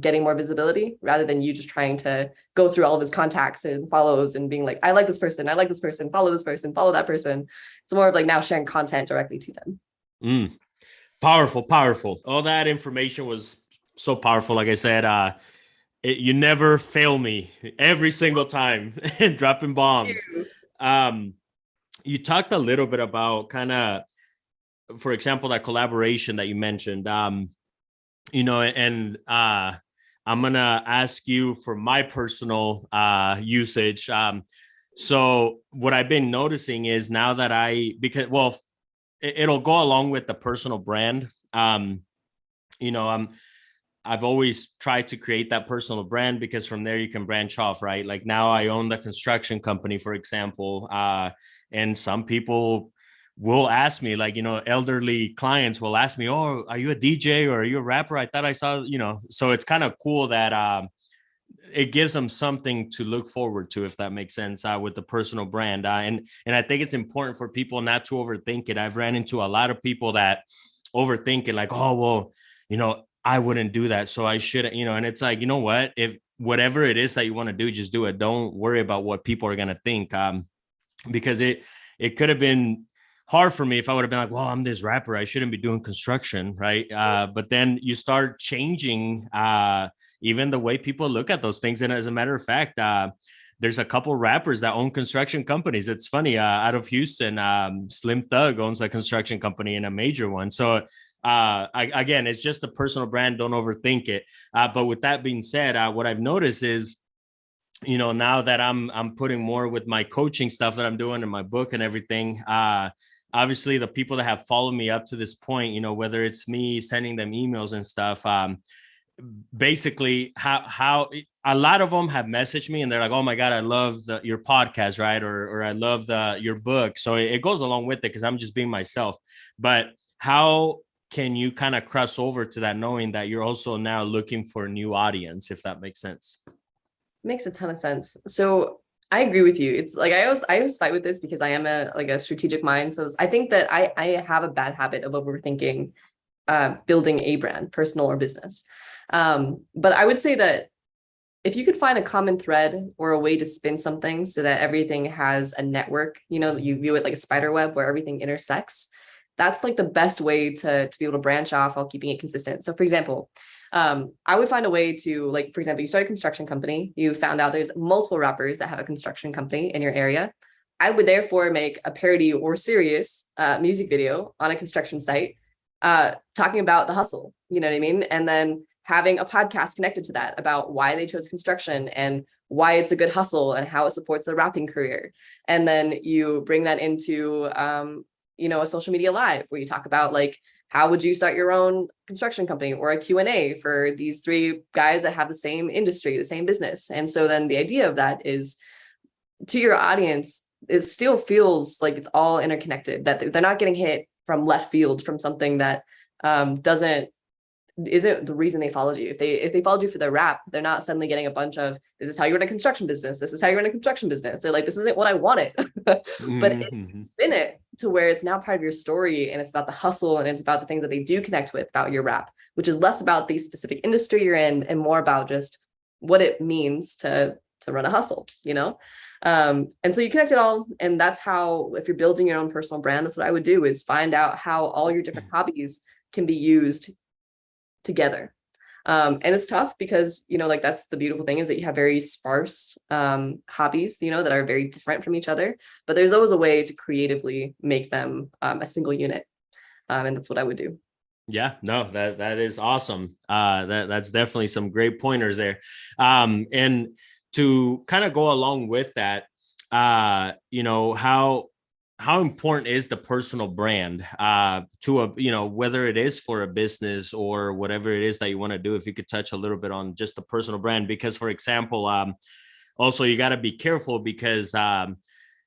getting more visibility, rather than you just trying to go through all of his contacts and follows and being like, I like this person, follow this person, follow that person. It's more of like now sharing content directly to them. Powerful. All that information was so powerful. Like I said, you never fail me every single time dropping bombs. You talked a little bit about kind of, for example, that collaboration that you mentioned. You know, and I'm going to ask you for my personal usage. So what I've been noticing is now that it'll go along with the personal brand. You know, I've always tried to create that personal brand, because from there you can branch off, right? Like now I own the construction company, for example, and some people will ask me, like, you know, elderly clients will ask me, oh, are you a DJ or are you a rapper? I thought I saw, you know, so it's kind of cool that it gives them something to look forward to, if that makes sense, with the personal brand. And I think it's important for people not to overthink it. I've ran into a lot of people that overthink it, like, oh, well, you know, I wouldn't do that, so I shouldn't, you know, and it's like, you know what, if whatever it is that you want to do, just do it. Don't worry about what people are going to think, because it could have been hard for me if I would have been like, well, I'm this rapper, I shouldn't be doing construction, right? But then you start changing even the way people look at those things. And as a matter of fact, there's a couple rappers that own construction companies. It's funny. Out of Houston, Slim Thug owns a construction company and a major one. So again, it's just a personal brand. Don't overthink it. But with that being said, what I've noticed is, now that I'm putting more with my coaching stuff that I'm doing in my book and everything, obviously the people that have followed me up to this point, whether it's me sending them emails and stuff, basically how a lot of them have messaged me and they're like, oh my God, I love your podcast, right? Or I love your book. So it goes along with it because I'm just being myself. But how can you kind of cross over to that, knowing that you're also now looking for a new audience, if that makes sense? Makes a ton of sense. So I agree with you. It's like I always fight with this because I am a strategic mind. So I think that I have a bad habit of overthinking building a brand, personal or business. But I would say that if you could find a common thread or a way to spin something so that everything has a network, you view it like a spider web where everything intersects, that's like the best way to be able to branch off while keeping it consistent. So for example, I would find a way to, like, for example, you start a construction company, you found out there's multiple rappers that have a construction company in your area. I would therefore make a parody or serious music video on a construction site talking about the hustle, you know what I mean? And then having a podcast connected to that about why they chose construction and why it's a good hustle and how it supports the rapping career. And then you bring that into, a social media live where you talk about, like, how would you start your own construction company, or a Q&A for these three guys that have the same industry, the same business. And so then the idea of that is, to your audience, it still feels like it's all interconnected, that they're not getting hit from left field from something that isn't the reason they followed you. If they followed you for their rap, they're not suddenly getting a bunch of, this is how you run a construction business. This is how you run a construction business. They're like, this isn't what I wanted. But spin it to where it's now part of your story, and it's about the hustle, and it's about the things that they do connect with about your rap, which is less about the specific industry you're in and more about just what it means to run a hustle, and so you connect it all. And that's how, if you're building your own personal brand, that's what I would do, is find out how all your different hobbies can be used together. And it's tough because, that's the beautiful thing, is that you have very sparse hobbies, that are very different from each other, but there's always a way to creatively make them a single unit. And that's what I would do. Yeah, no, that is awesome. That's definitely some great pointers there. And to kind of go along with that, how important is the personal brand to whether it is for a business or whatever it is that you want to do? If you could touch a little bit on just the personal brand, because, for example, also you got to be careful because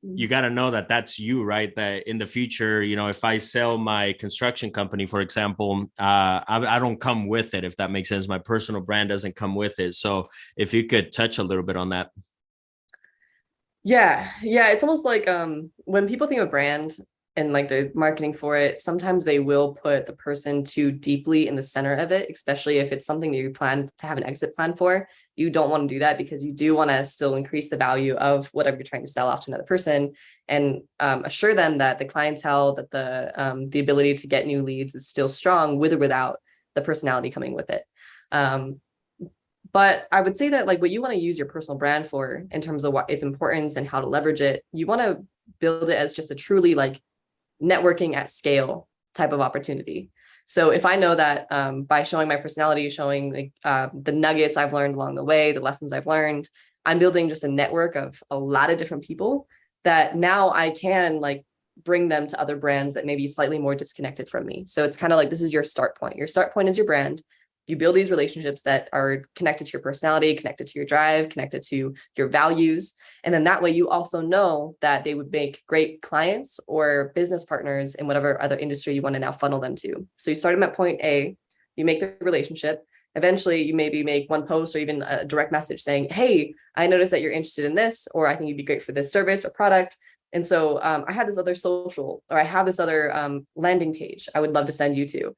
you got to know that that's you, right? That in the future, if I sell my construction company, for example, I don't come with it, if that makes sense. My personal brand doesn't come with it. So if you could touch a little bit on that. Yeah. It's almost like when people think of brand and like the marketing for it, sometimes they will put the person too deeply in the center of it, especially if it's something that you plan to have an exit plan for. You don't want to do that because you do want to still increase the value of whatever you're trying to sell off to another person, and assure them that the clientele, that the ability to get new leads is still strong with or without the personality coming with it. But I would say that, like, what you want to use your personal brand for in terms of what its importance and how to leverage it, you want to build it as just a truly, like, networking at scale type of opportunity. So if I know that by showing my personality, showing the nuggets I've learned along the way, the lessons I've learned, I'm building just a network of a lot of different people that now I can, like, bring them to other brands that may be slightly more disconnected from me. So it's kind of like, this is your start point. Your start point is your brand. You build these relationships that are connected to your personality, connected to your drive, connected to your values. And then that way you also know that they would make great clients or business partners in whatever other industry you want to now funnel them to. So you start them at point A, you make the relationship. Eventually you maybe make one post or even a direct message saying, hey, I noticed that you're interested in this, or I think you'd be great for this service or product. And so I have this other social, or I have this other landing page I would love to send you to.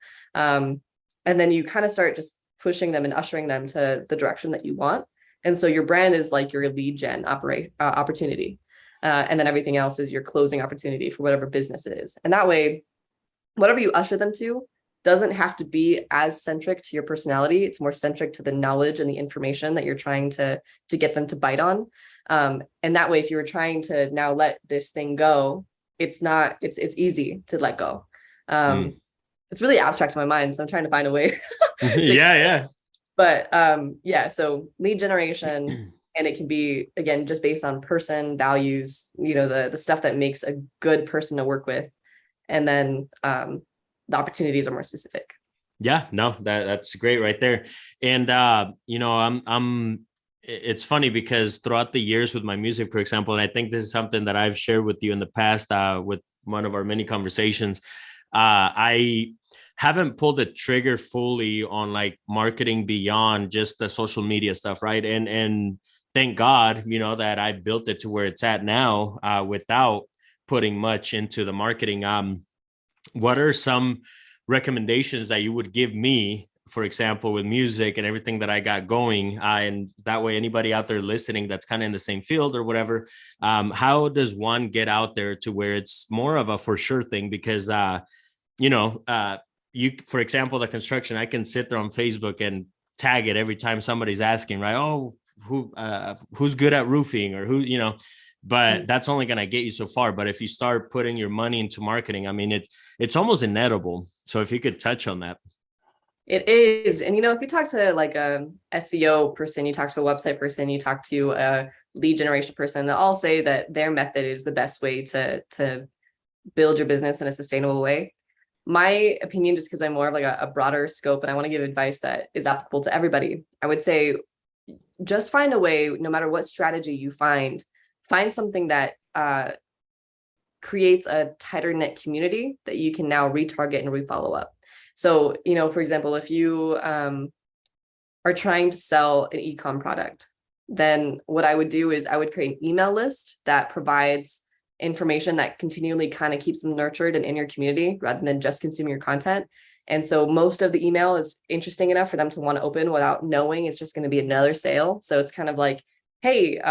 And then you kind of start just pushing them and ushering them to the direction that you want. And so your brand is like your lead gen opportunity. And then everything else is your closing opportunity for whatever business it is. And that way, whatever you usher them to doesn't have to be as centric to your personality. It's more centric to the knowledge and the information that you're trying to get them to bite on. And that way, if you were trying to now let this thing go, it's easy to let go. It's really abstract to my mind, so I'm trying to find a way Yeah. but yeah, so lead generation, and it can be, again, just based on person values, the stuff that makes a good person to work with, and then the opportunities are more specific. Yeah, no, that's great right there. And I'm it's funny because throughout the years with my music, for example, and I think this is something that I've shared with you in the past with one of our many conversations, I haven't pulled the trigger fully on like marketing beyond just the social media stuff, right? And thank God, that I built it to where it's at now without putting much into the marketing. What are some recommendations that you would give me, for example, with music and everything that I got going? And that way, anybody out there listening that's kind of in the same field or whatever, how does one get out there to where it's more of a for sure thing? Because, for example, the construction, I can sit there on Facebook and tag it every time somebody's asking, right? Oh, who's good at roofing, or who, but that's only going to get you so far. But if you start putting your money into marketing, I mean, it's almost inedible. So if you could touch on that. It is. And, if you talk to like a SEO person, you talk to a website person, you talk to a lead generation person, they'll all say that their method is the best way to build your business in a sustainable way. My opinion, just because I'm more of like a broader scope and I want to give advice that is applicable to everybody, I would say just find a way, no matter what strategy you find something that creates a tighter knit community that you can now retarget and refollow up. So, for example, if you are trying to sell an e-com product, then what I would do is I would create an email list that provides information that continually kind of keeps them nurtured and in your community rather than just consuming your content. And so most of the email is interesting enough for them to want to open without knowing it's just going to be another sale. So it's kind of like, hey,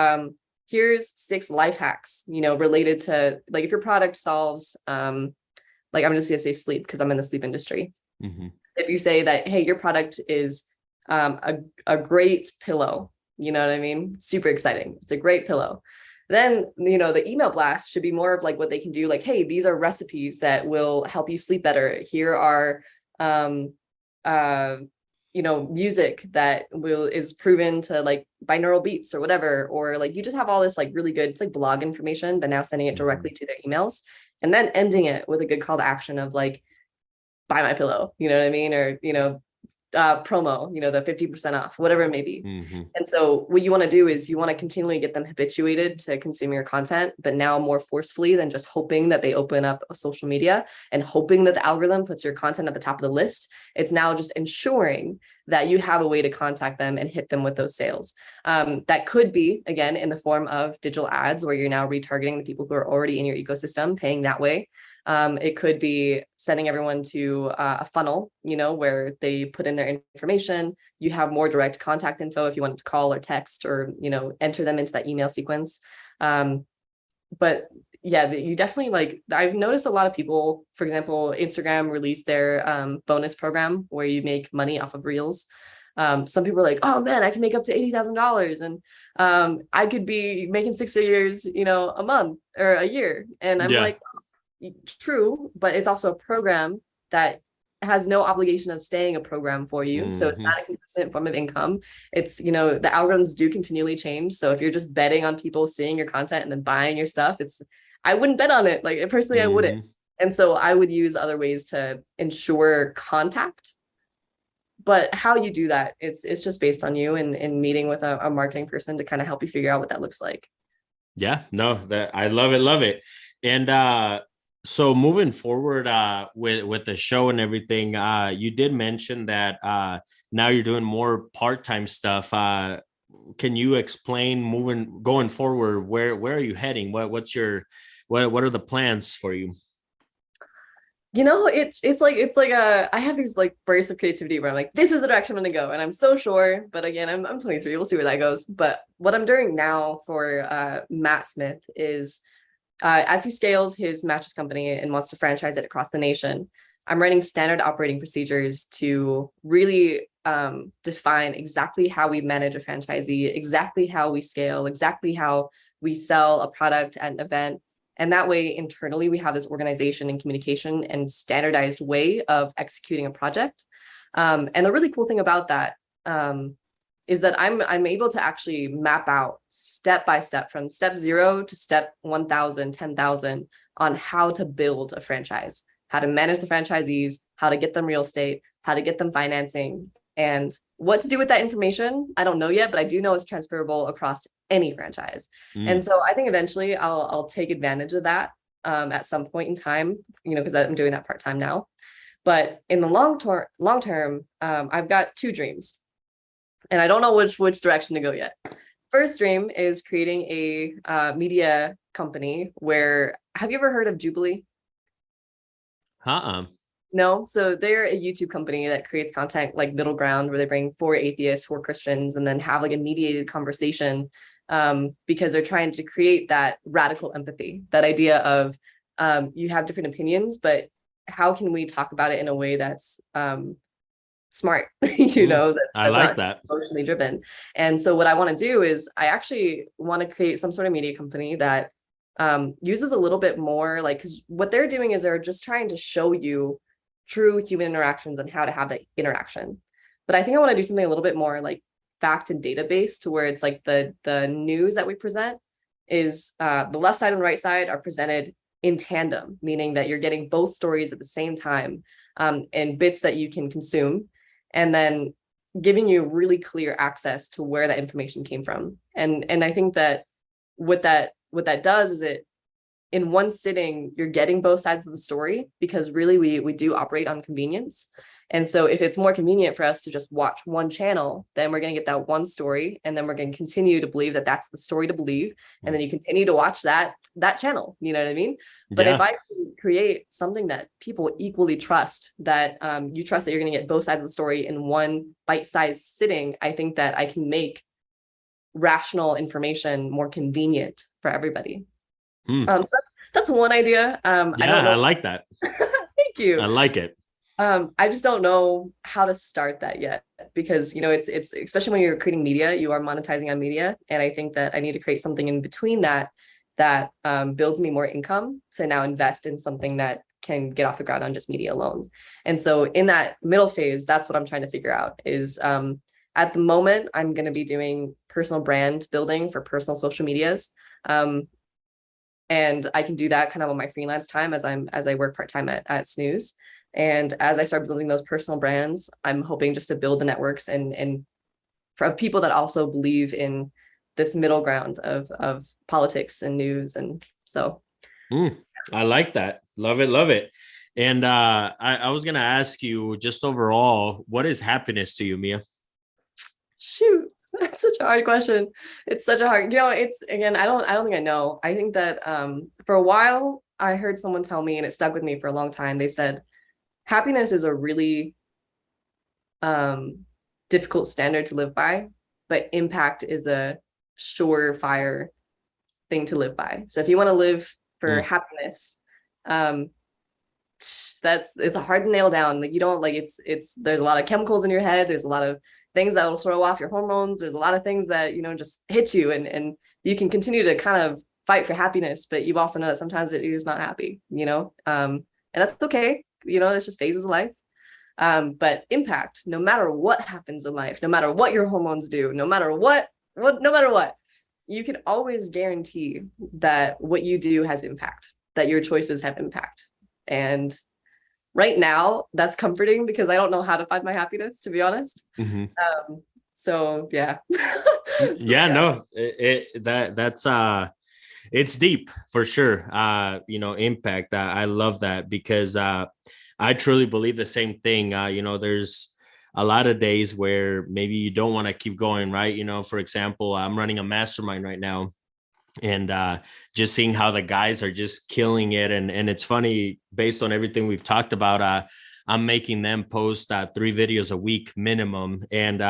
here's 6 life hacks, related to, like, if your product solves, like, I'm just going to say sleep because I'm in the sleep industry. Mm-hmm. If you say that, hey, your product is a great pillow, you know what I mean? Super exciting. It's a great pillow. Then, the email blast should be more of like what they can do. Like, hey, these are recipes that will help you sleep better. Here are, music that is proven to like binaural beats or whatever, or like you just have all this like really good, it's like blog information, but now sending it directly to their emails and then ending it with a good call to action of like, buy my pillow, you know what I mean? Or, promo, the 50% off, whatever it may be. Mm-hmm. And so what you want to do is you want to continually get them habituated to consuming your content, but now more forcefully than just hoping that they open up a social media and hoping that the algorithm puts your content at the top of the list. It's now just ensuring that you have a way to contact them and hit them with those sales. That could be, again, in the form of digital ads, where you're now retargeting the people who are already in your ecosystem, paying that way. It could be sending everyone to a funnel, where they put in their information. You have more direct contact info if you want to call or text or, enter them into that email sequence. But yeah, you definitely I've noticed a lot of people, for example, Instagram released their bonus program where you make money off of reels. Some people are like, oh man, I can make up to $80,000 and I could be making 6 figures, a month or a year. And I'm like, true, but it's also a program that has no obligation of staying a program for you. Mm-hmm. So it's not a consistent form of income. It's, the algorithms do continually change. So if you're just betting on people seeing your content and then buying your stuff, I wouldn't bet on it. Like personally, I wouldn't. And so I would use other ways to ensure contact. But how you do that, it's just based on you and meeting with a marketing person to kind of help you figure out what that looks like. Yeah, no, I love it. And so moving forward with the show and everything, you did mention that now you're doing more part-time stuff. Can you explain going forward, where are you heading? What are the plans for you? It's like I have these like bursts of creativity where I'm like, this is the direction I'm gonna go, and I'm so sure. But again, I'm 23. We'll see where that goes. But what I'm doing now for Matt Smith is, as he scales his mattress company and wants to franchise it across the nation, I'm writing standard operating procedures to really define exactly how we manage a franchisee, exactly how we scale, exactly how we sell a product at an event. And that way, internally, we have this organization and communication and standardized way of executing a project. And the really cool thing about that is that I'm able to actually map out step by step from step 0 to step 1,000, 10,000 on how to build a franchise, how to manage the franchisees, how to get them real estate, how to get them financing, and what to do with that information. I don't know yet, but I do know it's transferable across any franchise. And so I think eventually I'll take advantage of that at some point in time, because I'm doing that part-time now. But in the long term, I've got 2 dreams, and I don't know which direction to go yet. First dream is creating a media company where, have you ever heard of Jubilee? No, so they're a YouTube company that creates content like Middle Ground, where they bring 4 atheists, 4 Christians, and then have like a mediated conversation, because they're trying to create that radical empathy, that idea of you have different opinions, but how can we talk about it in a way that's smart, that's I like not that. emotionally driven. And so what I want to do is I actually want to create some sort of media company that uses a little bit more, like, because what they're doing is they're just trying to show you true human interactions and how to have that interaction. But I think I want to do something a little bit more like fact and data based, to where it's like the news that we present is the left side and the right side are presented in tandem, meaning that you're getting both stories at the same time, and bits that you can consume, and then giving you really clear access to where that information came from. And I think that what that does is it, in one sitting, you're getting both sides of the story, because really we do operate on convenience. And so if it's more convenient for us to just watch one channel, then we're going to get that one story, and then we're going to continue to believe that that's the story to believe, and then you continue to watch that channel. You know what I mean? But if I can create something that people equally trust, that you trust that you're going to get both sides of the story in one bite-sized sitting, I think that I can make rational information more convenient for everybody. So that's one idea. I don't know. I like that. Thank you. I like it. I just don't know how to start that yet, because it's especially when you're creating media, you are monetizing on media, and I think that I need to create something in between that builds me more income to now invest in something that can get off the ground on just media alone. And so in that middle phase, that's what I'm trying to figure out is, at the moment, I'm going to be doing personal brand building for personal social medias. And I can do that kind of on my freelance time as I work part-time at Snooze. And as I start building those personal brands, I'm hoping just to build the networks and for people that also believe in this middle ground of politics and news. And so I like that. Love it. Love it. And I was going to ask you, just overall, what is happiness to you, Mia? Shoot, that's such a hard question. It's such a hard, it's, again, I don't think I know. I think that for a while I heard someone tell me, and it stuck with me for a long time. They said, happiness is a really difficult standard to live by, but impact is a surefire thing to live by. So if you want to live for happiness, it's hard to nail down. Like, you don't, like, it's there's a lot of chemicals in your head. There's a lot of things that will throw off your hormones. There's a lot of things that, just hit you, and you can continue to kind of fight for happiness, but you also know that sometimes you're just not happy, and that's okay. It's just phases of life. But impact, no matter what happens in life, no matter what your hormones do, no matter what, you can always guarantee that what you do has impact, that your choices have impact. And right now that's comforting, because I don't know how to find my happiness, to be honest. So yeah. No, that's it's deep for sure. Impact. I love that, because I truly believe the same thing. There's a lot of days where maybe you don't want to keep going, right? For example, I'm running a mastermind right now, and just seeing how the guys are just killing it. And it's funny, based on everything we've talked about, I'm making them post 3 videos a week minimum. And,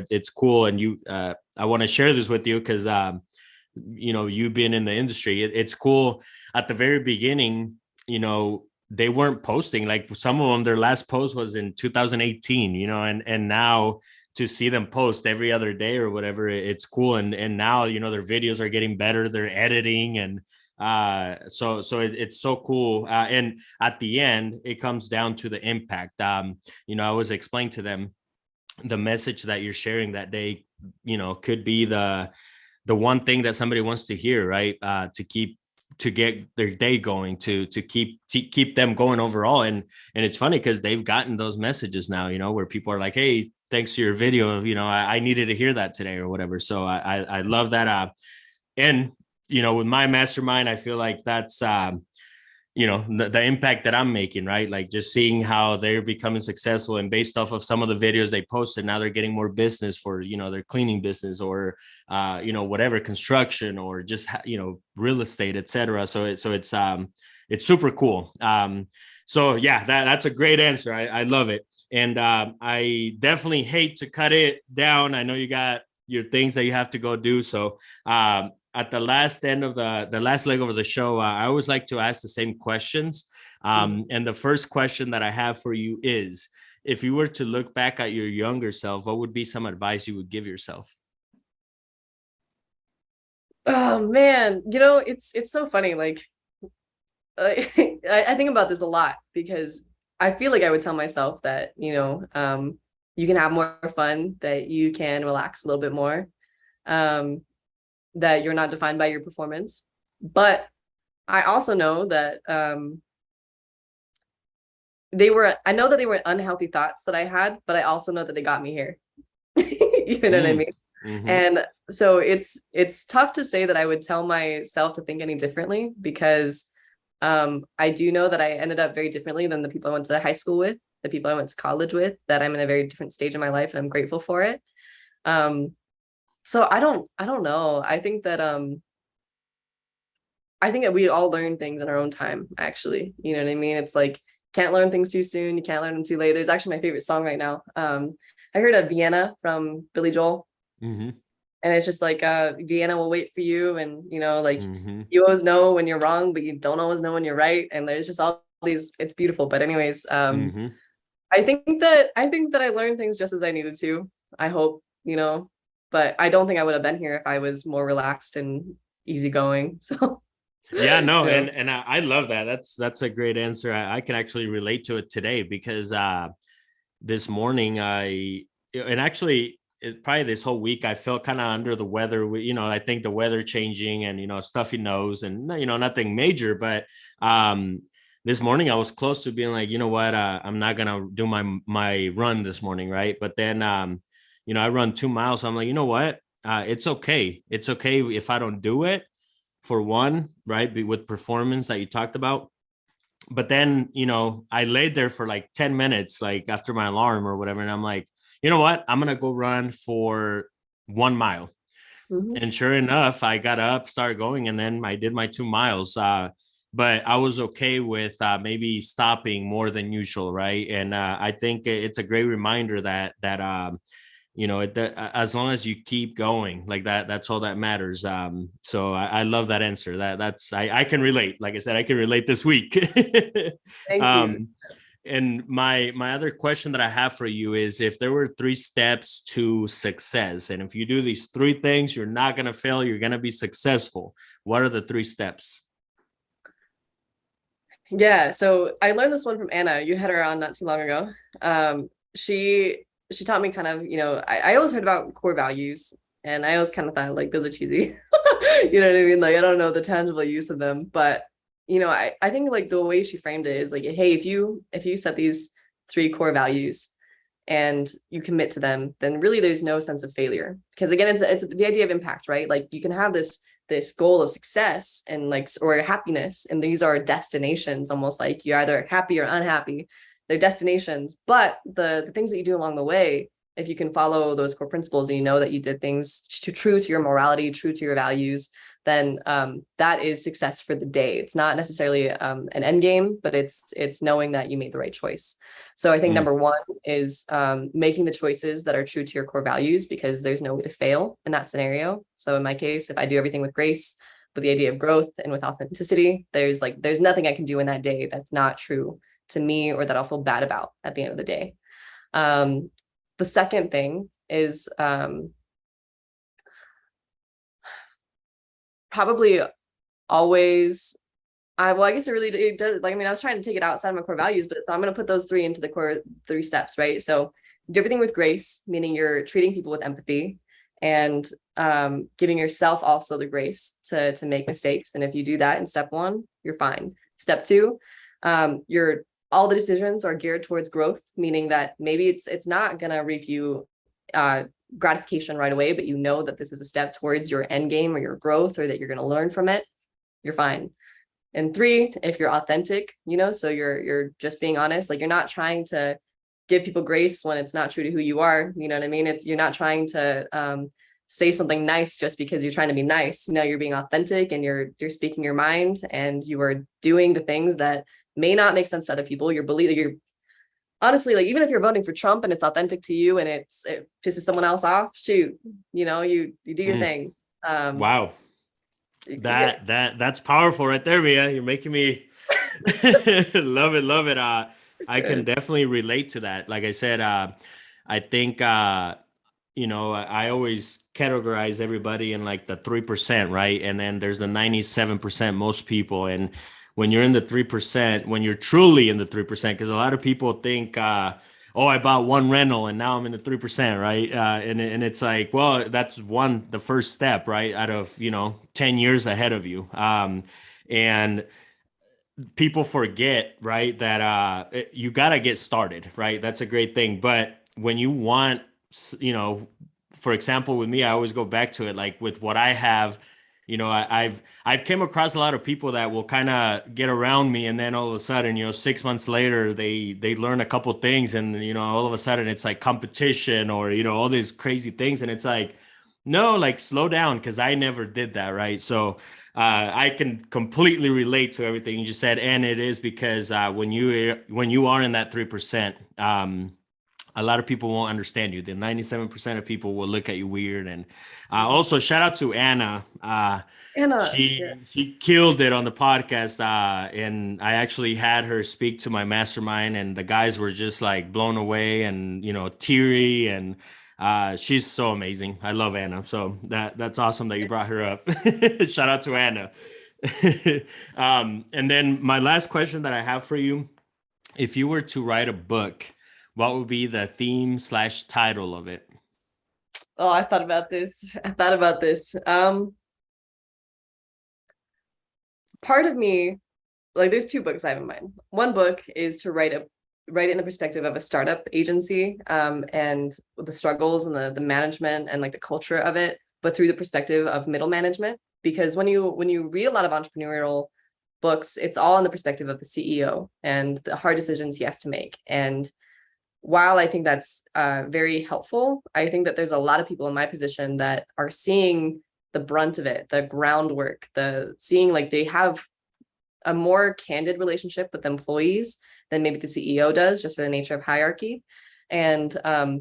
it's cool. And I want to share this with you because, you've been in the industry. It's cool. At the very beginning, they weren't posting. Like some of them, their last post was in 2018, and now to see them post every other day or whatever, it's cool. And now, their videos are getting better, they're editing, and it's so cool. And at the end, it comes down to the impact. I was explaining to them the message that you're sharing that day, could be the one thing that somebody wants to hear, right? To get their day going, to keep them going overall. And it's funny because they've gotten those messages now, where people are like, hey, thanks to your video, I needed to hear that today or whatever. So I love that. And, with my mastermind, I feel like that's, the impact that I'm making, right? Like just seeing how they're becoming successful, and based off of some of the videos they posted, now they're getting more business for, their cleaning business or, whatever, construction, or just, real estate, etc. So it's super cool. So yeah, that's a great answer. I love it. And I definitely hate to cut it down. I know you got your things that you have to go do. So at the last end of the last leg of the show, I always like to ask the same questions. And the first question that I have for you is, if you were to look back at your younger self, what would be some advice you would give yourself? Oh man, it's so funny. Like I think about this a lot, because I feel like I would tell myself that, you can have more fun, that you can relax a little bit more, that you're not defined by your performance. But I also know that I know that they were unhealthy thoughts that I had, but I also know that they got me here. You know what I mean? Mm-hmm. And so it's tough to say that I would tell myself to think any differently, because I do know that I ended up very differently than the people I went to high school with, the people I went to college with, that I'm in a very different stage of my life, and I'm grateful for it. So I don't know. I think that we all learn things in our own time, actually. You know what I mean? It's like, can't learn things too soon, you can't learn them too late. There's actually my favorite song right now. I heard of Vienna from Billy Joel. Mm-hmm. And it's just like, Vienna will wait for you. And, like, Mm-hmm. you always know when you're wrong, but you don't always know when you're right. And there's just all these, it's beautiful. But anyways, Mm-hmm. I think that I learned things just as I needed to, I hope, but I don't think I would have been here if I was more relaxed and easygoing. So Yeah, no, Yeah. and I love that. That's a great answer. I can actually relate to it today, because this morning and actually probably this whole week I felt kind of under the weather. I think the weather changing, and stuffy nose, and nothing major, but this morning I was close to being like, you know what, I'm not gonna do my run this morning, right? But then I run 2 miles, so I'm like, you know what, it's okay if I don't do it, for one, right, with performance that you talked about. But then, I laid there for like 10 minutes, like after my alarm or whatever. And I'm like, you know what? I'm going to go run for 1 mile. Mhm. And sure enough, I got up, started going, and then I did my 2 miles. But I was okay with maybe stopping more than usual, right? And I think it's a great reminder that as long as you keep going like that, that's all that matters. So I love that answer. I can relate. Like I said, I can relate this week. Thank you. And my other question that I have for you is, if there were 3 steps to success, and if you do these 3 things, you're not going to fail, you're going to be successful. What are the 3 steps? Yeah, so I learned this one from Anna. You had her on not too long ago. She taught me kind of, I always heard about core values, and I always kind of thought like those are cheesy. You know what I mean? Like, I don't know the tangible use of them, but I think like the way she framed it is like, hey, if you set these 3 core values and you commit to them, then really there's no sense of failure. Because again, it's the idea of impact, right? Like, you can have this goal of success and like, or happiness, and these are destinations, almost like you're either happy or unhappy. They're destinations, but the things that you do along the way, if you can follow those core principles, and that you did things true to your morality, true to your values, then that is success for the day. It's not necessarily an end game, but it's knowing that you made the right choice. So I think number 1 is making the choices that are true to your core values, because there's no way to fail in that scenario. So in my case, if I do everything with grace, with the idea of growth and with authenticity. There's nothing I can do in that day that's not true to me or that I'll feel bad about at the end of the day. The second thing is probably always, I guess it does, like, I mean, I was trying to take it outside of my core values, but I'm going to put those three into the core 3 steps, right? So do everything with grace, meaning you're treating people with empathy and giving yourself also the grace to make mistakes. And if you do that in step 1, you're fine. Step 2, all the decisions are geared towards growth, meaning that maybe it's not going to reap you gratification right away, but you know that this is a step towards your end game or your growth, or that you're going to learn from it. You're fine. And 3, if you're authentic, so you're just being honest, like you're not trying to give people grace when it's not true to who you are. You know what I mean? You're not trying to say something nice just because you're trying to be nice. You're being authentic and you're speaking your mind, and you are doing the things that may not make sense to other people. You're honestly, like, even if you're voting for Trump and it's authentic to you and it pisses someone else off, shoot, you do your thing. Wow. That's powerful right there, Mia. You're making me love it. I can definitely relate to that. Like I said, I think I always categorize everybody in like the 3%, right? And then there's the 97%, most people. And when you're in the 3%, when you're truly in the 3%, because a lot of people think, I bought one rental and now I'm in the 3%, right? And it's like, well, that's the first step, right? Out of, 10 years ahead of you. And people forget, right, that you got to get started, right? That's a great thing. But when you want, for example, with me, I always go back to it, like with what I have, I've came across a lot of people that will kind of get around me, and then all of a sudden, 6 months later, they learn a couple things, and all of a sudden it's like competition or all these crazy things, and it's like, no, like slow down, because I never did that, right? So I can completely relate to everything you just said, and it is because when you are in that 3%, a lot of people won't understand you. The 97% of people will look at you weird. And also, shout out to Anna. Anna, she killed it on the podcast, and I actually had her speak to my mastermind, and the guys were just like blown away and teary, and she's so amazing. I love Anna, so that's awesome that you brought her up. Shout out to Anna. And then my last question that I have for you: if you were to write a book, what would be the theme / title of it? Oh, I thought about this. Part of me, like, there's 2 books I have in mind. One book is to write it in the perspective of a startup agency, and the struggles and the management and like the culture of it, but through the perspective of middle management. Because when you read a lot of entrepreneurial books, it's all in the perspective of the CEO and the hard decisions he has to make. And while I think that's very helpful, I think that there's a lot of people in my position that are seeing the brunt of it, the groundwork, seeing like they have a more candid relationship with employees than maybe the CEO does, just for the nature of hierarchy. And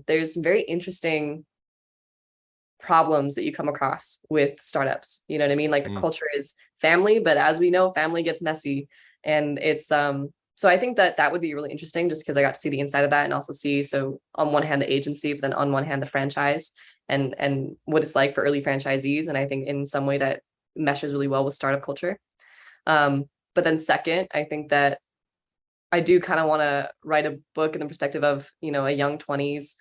there's some very interesting problems that you come across with startups. You know what I mean? Like the culture is family, but as we know, family gets messy, and it's so I think that would be really interesting, just because I got to see the inside of that, and also see, so on one hand the agency, but then on one hand the franchise, and what it's like for early franchisees. And I think in some way that meshes really well with startup culture. But then second, I think that I do kind of want to write a book in the perspective of, a young 20s,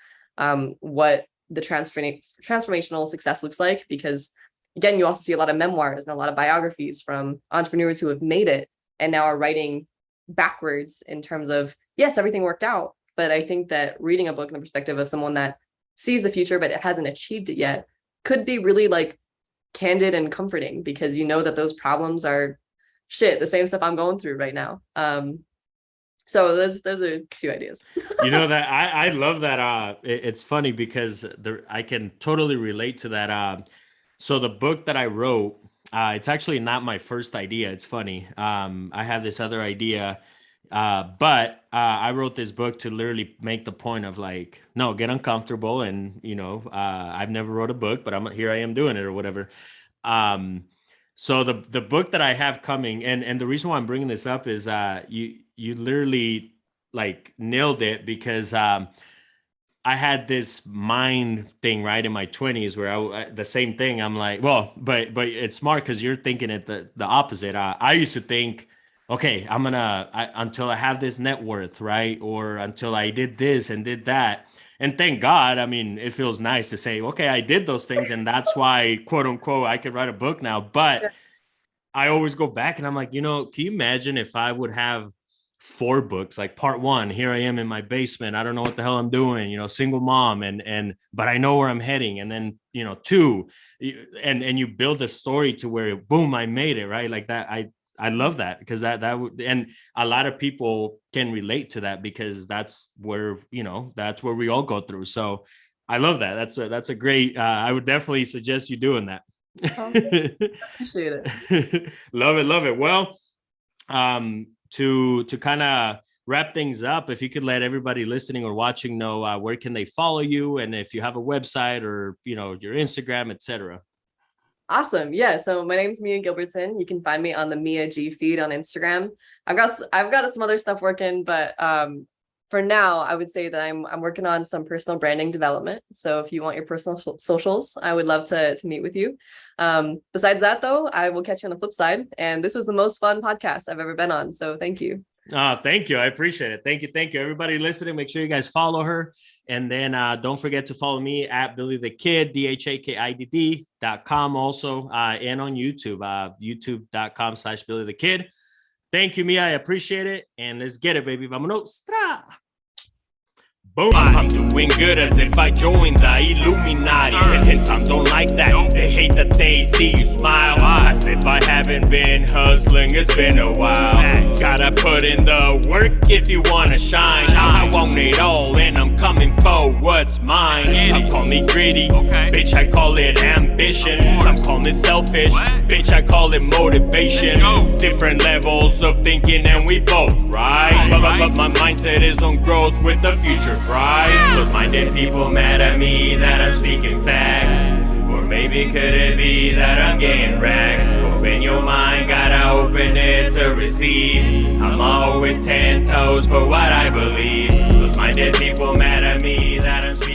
what the transformational success looks like, because again, you also see a lot of memoirs and a lot of biographies from entrepreneurs who have made it and now are writing backwards in terms of, yes, everything worked out. But I think that reading a book in the perspective of someone that sees the future but it hasn't achieved it yet could be really like candid and comforting, because that those problems are the same stuff I'm going through right now. So those are 2 ideas. That I love that. It's funny because I can totally relate to that. So the book that I wrote, it's actually not my first idea. It's funny. I have this other idea, but I wrote this book to literally make the point of like, no, get uncomfortable. And, I've never wrote a book, but here I am doing it or whatever. So the book that I have coming, and the reason why I'm bringing this up is you literally like nailed it, because I had this mind thing right in my 20s where the same thing. I'm like, well, but it's smart because you're thinking it the opposite. I used to think, okay, until I have this net worth, right? Or until I did this and did that. And thank God, I mean, it feels nice to say, okay, I did those things, and that's why, quote unquote, I could write a book now. But I always go back and I'm like, can you imagine if I would have 4 books, like part 1, here I am in my basement, I don't know what the hell I'm doing, single mom, but I know where I'm heading. And then 2, and you build a story to where boom, I made it, right? Like that. I love that, because that would, and a lot of people can relate to that, because that's where we all go through. So I love that. That's a great, I would definitely suggest you doing that. Oh, appreciate it. Love it. Well, to kind of wrap things up, if you could let everybody listening or watching know where can they follow you, and if you have a website or your Instagram, etc. Awesome. Yeah. So my name's Mia Gilbertson. You can find me on the Mia G feed on Instagram. I've got some other stuff working, but for now, I would say that I'm working on some personal branding development. So if you want your personal socials, I would love to meet with you. Besides that, though, I will catch you on the flip side. And this was the most fun podcast I've ever been on. So thank you. Thank you. I appreciate it. Thank you. Everybody listening, make sure you guys follow her. And then don't forget to follow me at Billy the Kid, DHAKIDD.com also, and on YouTube, youtube.com/Billy the Kid. Thank you, Mia. I appreciate it. And let's get it, baby. Vámonos. Boom. I'm doing good as if I joined the Illuminati. And some don't like that. They hate that they see you smile. As if I haven't been hustling, it's been a while. Gotta put in the work if you wanna shine. I want it all and I'm coming for what's mine. Some call me greedy, bitch, I call it ambition. Some call me selfish, bitch, I call it motivation. Different levels of thinking and we both, right? But my mindset is on growth with the future. Right? Close-minded people mad at me that I'm speaking facts. Or maybe could it be that I'm getting racks? Open your mind, gotta open it to receive. I'm always 10 toes for what I believe. Close-minded people mad at me that I'm speaking